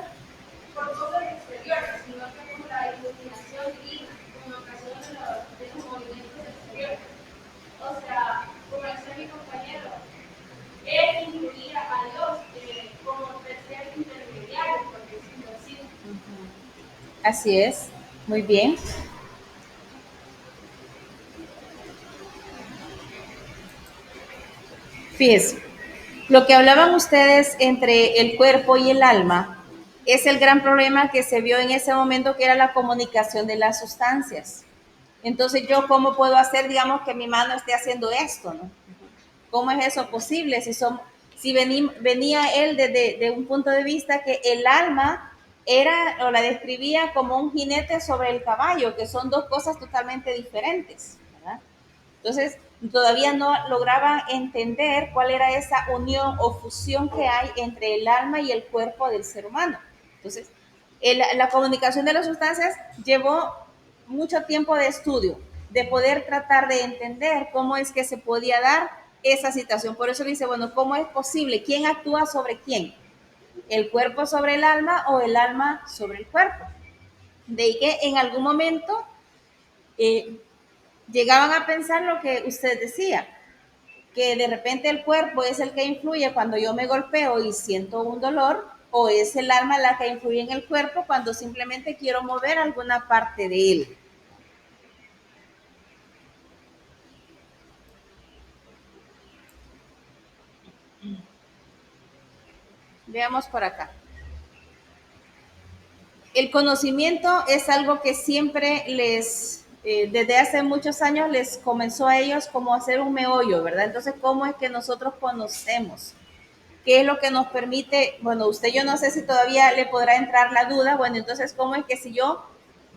por cosas exteriores, sino que por la iluminación divina, con ocasión de los movimientos exteriores. O sea, como decía mi compañero, él incluía a Dios como tercer intermediario, por decirlo así. Así es, muy bien. Fíjense, lo que hablaban ustedes entre el cuerpo y el alma es el gran problema que se vio en ese momento, que era la comunicación de las sustancias. Entonces, ¿yo cómo puedo hacer, digamos, que mi mano esté haciendo esto, ¿no? ¿Cómo es eso posible? Si venía él desde un punto de vista que el alma era, o la describía como un jinete sobre el caballo, que son dos cosas totalmente diferentes, ¿verdad? Entonces, todavía no lograba entender cuál era esa unión o fusión que hay entre el alma y el cuerpo del ser humano. Entonces, la comunicación de las sustancias llevó mucho tiempo de estudio, de poder tratar de entender cómo es que se podía dar esa situación. Por eso dice, bueno, ¿cómo es posible? ¿Quién actúa sobre quién? ¿El cuerpo sobre el alma o el alma sobre el cuerpo? De ahí que en algún momento llegaban a pensar lo que usted decía, que de repente el cuerpo es el que influye cuando yo me golpeo y siento un dolor, o es el alma la que influye en el cuerpo cuando simplemente quiero mover alguna parte de él. Veamos por acá. El conocimiento es algo que siempre desde hace muchos años les comenzó a ellos como a hacer un meollo, ¿verdad? Entonces, ¿cómo es que nosotros conocemos? ¿Qué es lo que nos permite? Bueno, usted, yo no sé si todavía le podrá entrar la duda. Bueno, entonces, ¿cómo es que si yo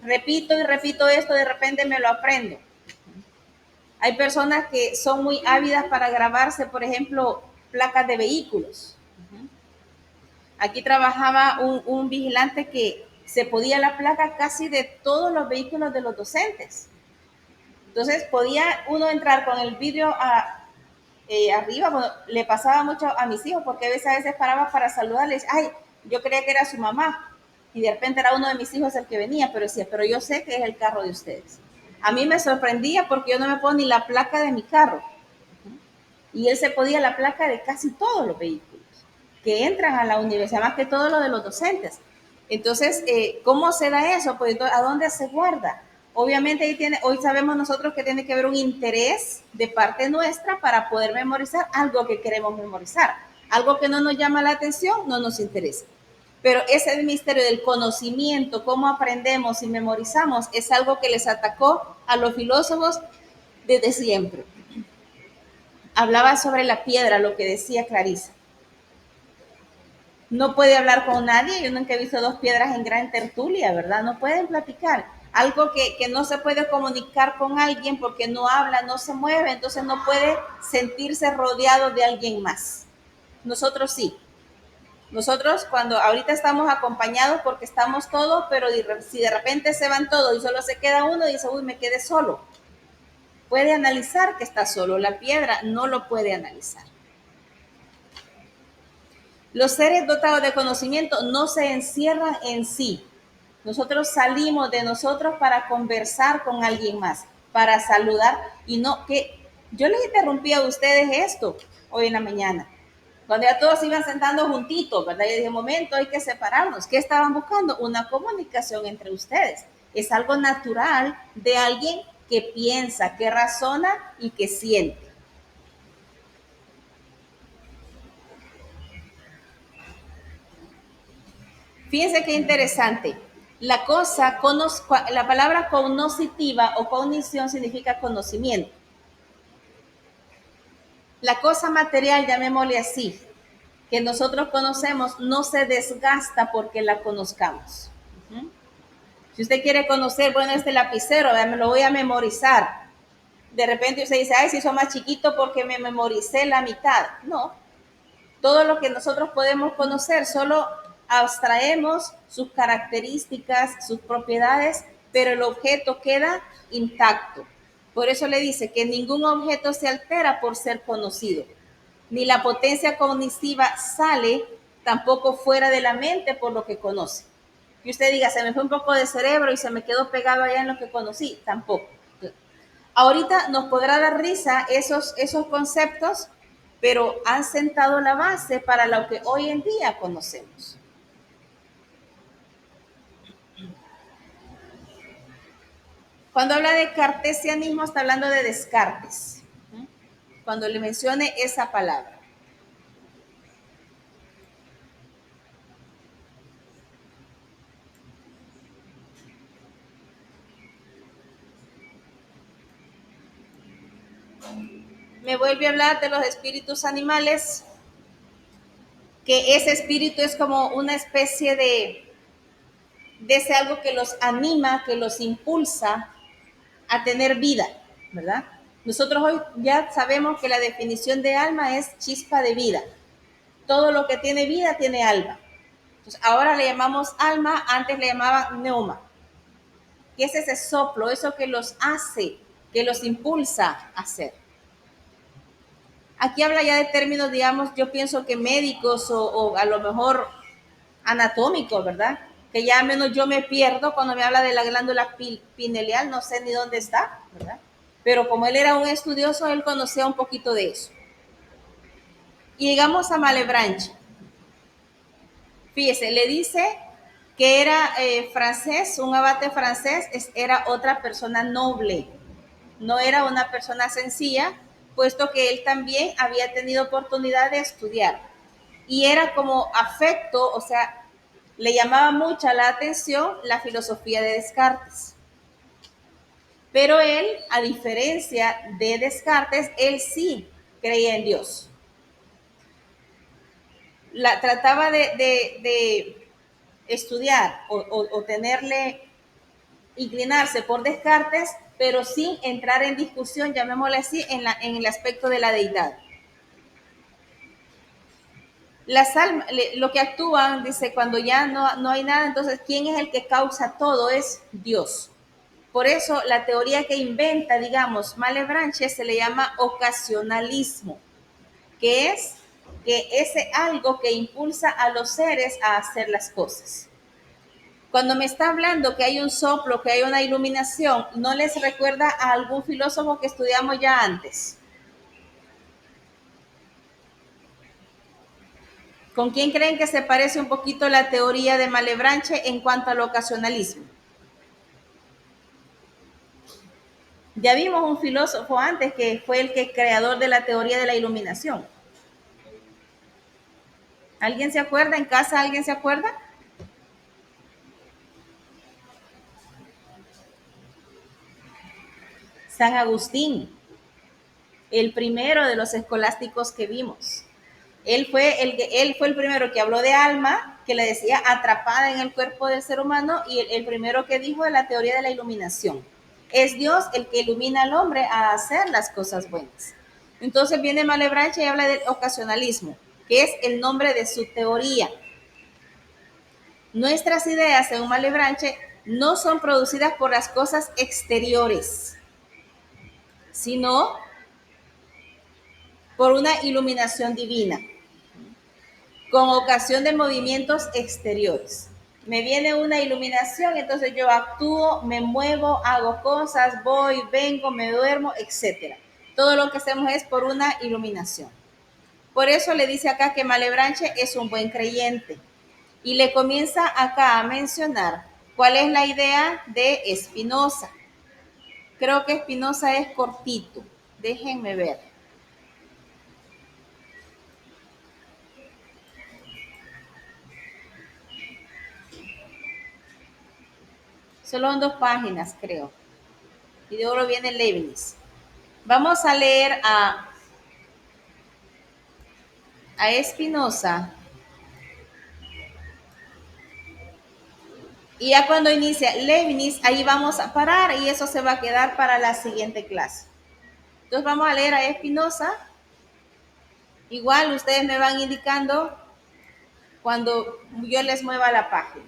repito y repito esto, de repente me lo aprendo? Hay personas que son muy ávidas para grabarse, por ejemplo, placas de vehículos. Aquí trabajaba un vigilante que se podía la placa casi de todos los vehículos de los docentes. Entonces, podía uno entrar con el vidrio arriba. Bueno, le pasaba mucho a mis hijos, porque a veces paraba para saludarles. Ay, Yo creía que era su mamá y de repente era uno de mis hijos el que venía, pero decía, pero yo sé que es el carro de ustedes. A mí me sorprendía porque yo no me pongo ni la placa de mi carro. Y él se podía la placa de casi todos los vehículos que entran a la universidad, más que todo lo de los docentes. Entonces, ¿cómo se da eso? Pues, ¿a dónde se guarda? Obviamente hoy sabemos nosotros que tiene que haber un interés de parte nuestra para poder memorizar algo que queremos memorizar. Algo que no nos llama la atención, no nos interesa. Pero ese misterio del conocimiento, cómo aprendemos y memorizamos, es algo que les atacó a los filósofos desde siempre. Hablaba sobre la piedra, lo que decía Clarisa. No puede hablar con nadie, yo nunca he visto dos piedras en gran tertulia, ¿verdad? No pueden platicar. Algo que no se puede comunicar con alguien porque no habla, no se mueve, entonces no puede sentirse rodeado de alguien más. Nosotros sí. Nosotros cuando ahorita estamos acompañados porque estamos todos, pero si de repente se van todos y solo se queda uno, dice, uy, me quedé solo. Puede analizar que está solo, la piedra no lo puede analizar. Los seres dotados de conocimiento no se encierran en sí. Nosotros salimos de nosotros para conversar con alguien más, para saludar y no que yo les interrumpí a ustedes esto hoy en la mañana. Cuando ya todos se iban sentando juntitos, ¿verdad? Y dije, momento, hay que separarnos. ¿Qué estaban buscando? Una comunicación entre ustedes. Es algo natural de alguien que piensa, que razona y que siente. Fíjense qué interesante. La palabra cognoscitiva o cognición significa conocimiento. La cosa material, llamémosle así, que nosotros conocemos, no se desgasta porque la conozcamos. Si usted quiere conocer, bueno, este lapicero, me lo voy a memorizar. De repente usted dice, ay, si hizo más chiquito porque me memoricé la mitad. No, todo lo que nosotros podemos conocer, solo abstraemos sus características, sus propiedades, pero el objeto queda intacto. Por eso le dice que ningún objeto se altera por ser conocido, ni la potencia cognitiva sale tampoco fuera de la mente por lo que conoce. Que usted diga, se me fue un poco de cerebro y se me quedó pegado allá en lo que conocí, tampoco. Ahorita nos podrá dar risa esos conceptos, pero han sentado la base para lo que hoy en día conocemos. Cuando habla de cartesianismo, está hablando de Descartes, cuando le mencione esa palabra. Me vuelve a hablar de los espíritus animales, que ese espíritu es como una especie de ese algo que los anima, que los impulsa a tener vida, ¿verdad? Nosotros hoy ya sabemos que la definición de alma es chispa de vida. Todo lo que tiene vida tiene alma. Entonces, ahora le llamamos alma, antes le llamaban neuma. Y es ese soplo, eso que los hace, que los impulsa a hacer. Aquí habla ya de términos, digamos, yo pienso que médicos o a lo mejor anatómicos, ¿verdad? Que ya menos yo me pierdo cuando me habla de la glándula pineal, no sé ni dónde está, ¿verdad? Pero como él era un estudioso, él conocía un poquito de eso. Y llegamos a Malebranche. Fíjese, le dice que era francés, un abate francés, era otra persona noble, no era una persona sencilla, puesto que él también había tenido oportunidad de estudiar. Y era como afecto, o sea, le llamaba mucha la atención la filosofía de Descartes. Pero él, a diferencia de Descartes, él sí creía en Dios. Trataba de estudiar o inclinarse por Descartes, pero sin entrar en discusión, llamémosle así, en el aspecto de la deidad. Las almas, lo que actúan, dice, cuando ya no hay nada, entonces, ¿quién es el que causa todo? Es Dios. Por eso, la teoría que inventa, digamos, Malebranche se le llama ocasionalismo, que es que ese algo que impulsa a los seres a hacer las cosas. Cuando me está hablando que hay un soplo, que hay una iluminación, ¿no les recuerda a algún filósofo que estudiamos ya antes? ¿Con quién creen que se parece un poquito la teoría de Malebranche en cuanto al ocasionalismo? Ya vimos un filósofo antes que fue el creador de la teoría de la iluminación. ¿Alguien se acuerda? ¿En casa alguien se acuerda? San Agustín, el primero de los escolásticos que vimos. Él fue el primero que habló de alma, que le decía atrapada en el cuerpo del ser humano, y el primero que dijo de la teoría de la iluminación. Es Dios el que ilumina al hombre a hacer las cosas buenas. Entonces viene Malebranche y habla del ocasionalismo, que es el nombre de su teoría. Nuestras ideas, según Malebranche, no son producidas por las cosas exteriores, sino por una iluminación divina, con ocasión de movimientos exteriores. Me viene una iluminación, entonces yo actúo, me muevo, hago cosas, voy, vengo, me duermo, etc. Todo lo que hacemos es por una iluminación. Por eso le dice acá que Malebranche es un buen creyente. Y le comienza acá a mencionar cuál es la idea de Spinoza. Creo que Spinoza es cortito. Déjenme ver. Solo en 2 páginas, creo. Y luego viene Leibniz. Vamos a leer a Spinoza. Y ya cuando inicia Leibniz, ahí vamos a parar y eso se va a quedar para la siguiente clase. Entonces vamos a leer a Spinoza. Igual ustedes me van indicando cuando yo les mueva la página.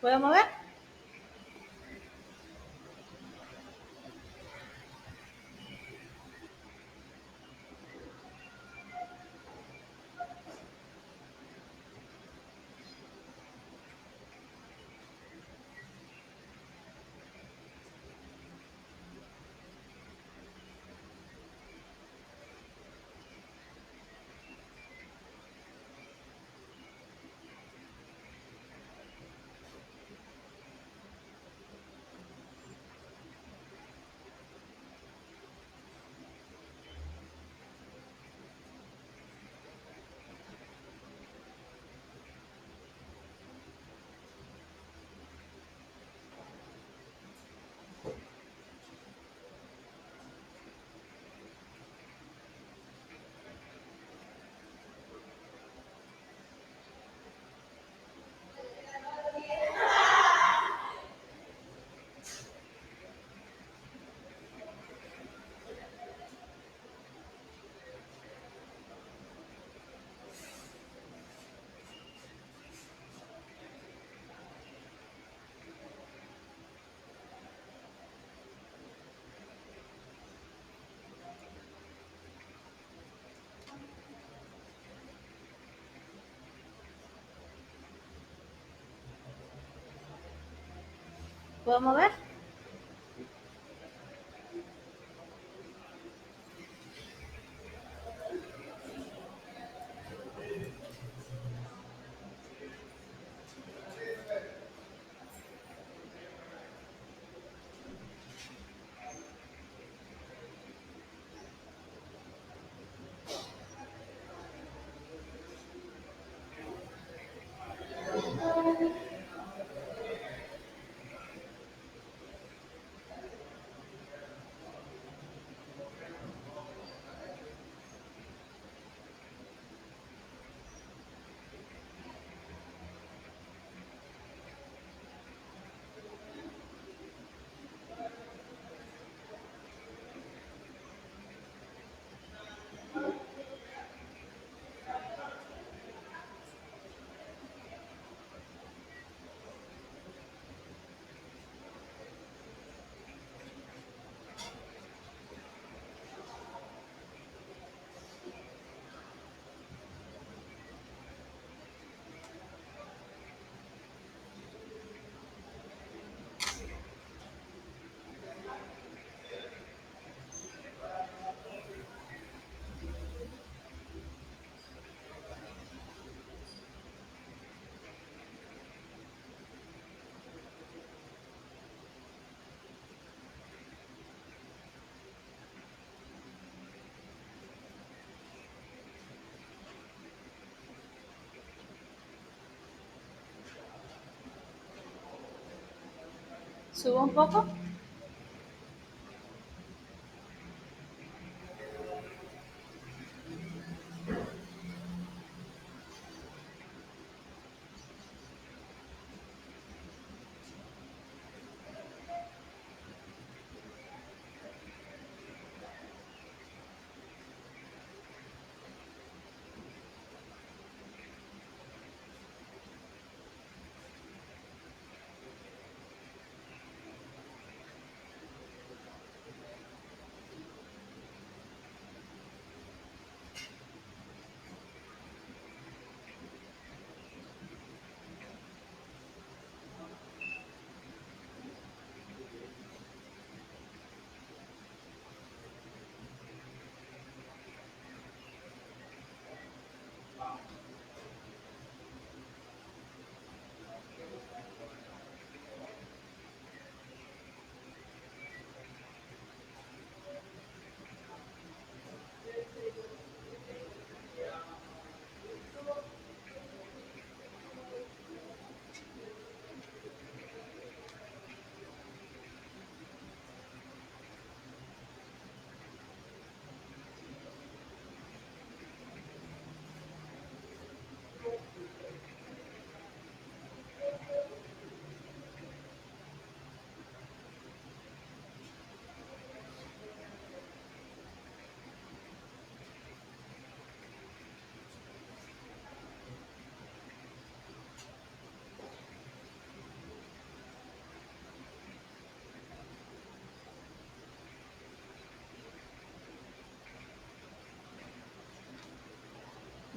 ¿Puedo mover? ¿Puedo mover? ¿Subo un poco?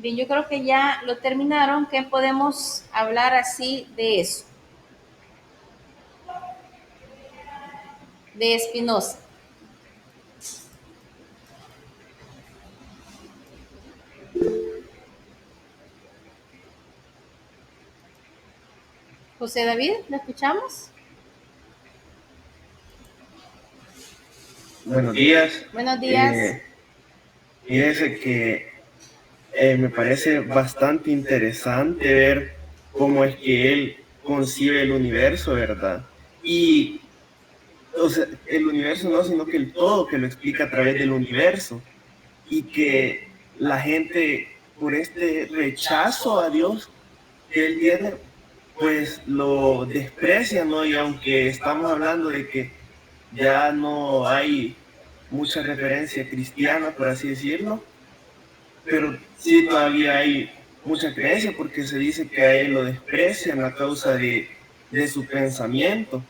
Bien, yo creo que ya lo terminaron. ¿Qué podemos hablar así de eso? De Spinoza. José David, ¿lo escuchamos? Buenos días. Buenos días. Fíjese que me parece bastante interesante ver cómo es que él concibe el universo, ¿verdad? Y, o sea, el universo no, sino que el todo que lo explica a través del universo. Y que la gente, por este rechazo a Dios que él tiene, pues lo desprecia, ¿no? Y aunque estamos hablando de que ya no hay mucha referencia cristiana, por así decirlo, pero sí todavía hay mucha creencia porque se dice que a él lo desprecian a causa de su pensamiento.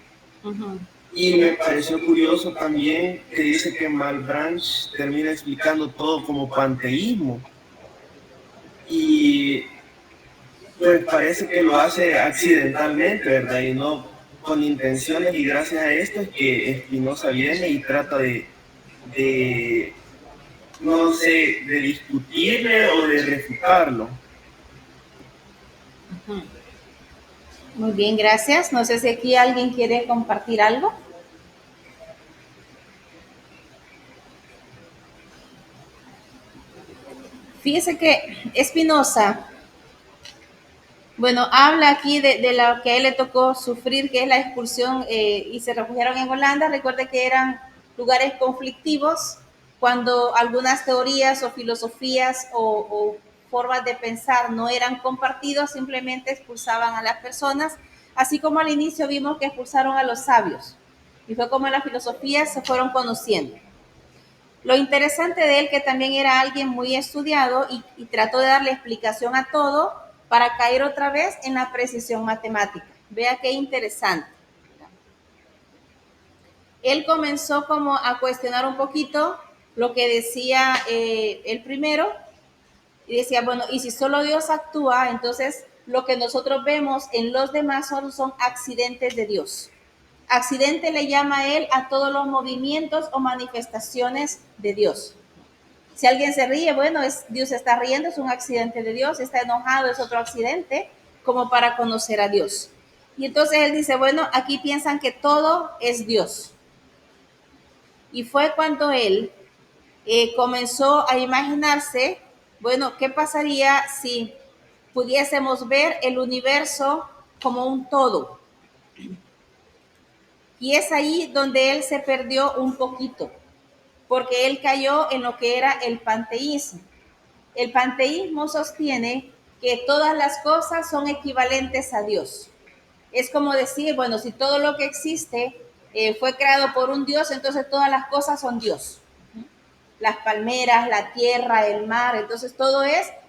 Y me pareció curioso también que dice que Malebranche termina explicando todo como panteísmo. Y pues parece que lo hace accidentalmente, ¿verdad? Y no con intenciones, y gracias a esto es que Spinoza viene y trata de no sé, de discutirle o de refutarlo. Muy bien, gracias. No sé si aquí alguien quiere compartir algo. Fíjese que Spinoza, bueno, habla aquí de lo que a él le tocó sufrir, que es la expulsión, y se refugiaron en Holanda. Recuerde que eran lugares conflictivos cuando algunas teorías o filosofías o formas de pensar no eran compartidos, simplemente expulsaban a las personas, así como al inicio vimos que expulsaron a los sabios, y fue como las filosofías se fueron conociendo. Lo interesante de él que también era alguien muy estudiado y trató de darle explicación a todo para caer otra vez en la precisión matemática. Vea qué interesante. Él comenzó como a cuestionar un poquito lo que decía el primero, y decía, bueno, y si solo Dios actúa, entonces lo que nosotros vemos en los demás solo son accidentes de Dios. Accidente le llama él a todos los movimientos o manifestaciones de Dios. Si alguien se ríe, bueno, Dios está riendo, es un accidente de Dios. Está enojado, es otro accidente, como para conocer a Dios. Y entonces él dice, bueno, aquí piensan que todo es Dios. Y fue cuando él comenzó a imaginarse, bueno, ¿qué pasaría si pudiésemos ver el universo como un todo? Y es ahí donde él se perdió un poquito, porque él cayó en lo que era el panteísmo. El panteísmo sostiene que todas las cosas son equivalentes a Dios. Es como decir, bueno, si todo lo que existe fue creado por un Dios, entonces todas las cosas son Dios. Las palmeras, la tierra, el mar, entonces todo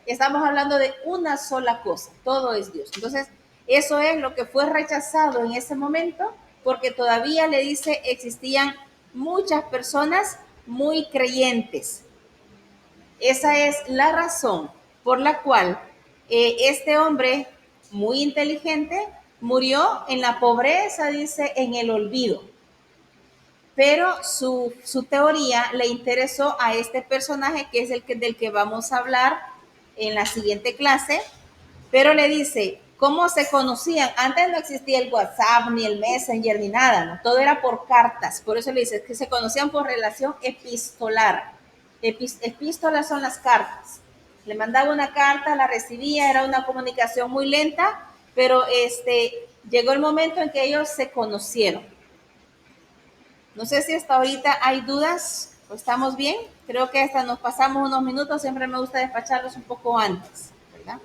estamos hablando de una sola cosa, todo es Dios. Entonces, eso es lo que fue rechazado en ese momento, porque todavía le dice, existían muchas personas muy creyentes. Esa es la razón por la cual este hombre muy inteligente murió en la pobreza, dice, en el olvido. Pero su teoría le interesó a este personaje, que es del que vamos a hablar en la siguiente clase, pero le dice, ¿cómo se conocían? Antes no existía el WhatsApp, ni el Messenger, ni nada, ¿no? Todo era por cartas. Por eso le dice que se conocían por relación epistolar. Epístolas son las cartas. Le mandaba una carta, la recibía, era una comunicación muy lenta, pero llegó el momento en que ellos se conocieron. No sé si hasta ahorita hay dudas o estamos bien. Creo que hasta nos pasamos unos minutos. Siempre me gusta despacharlos un poco antes, ¿verdad?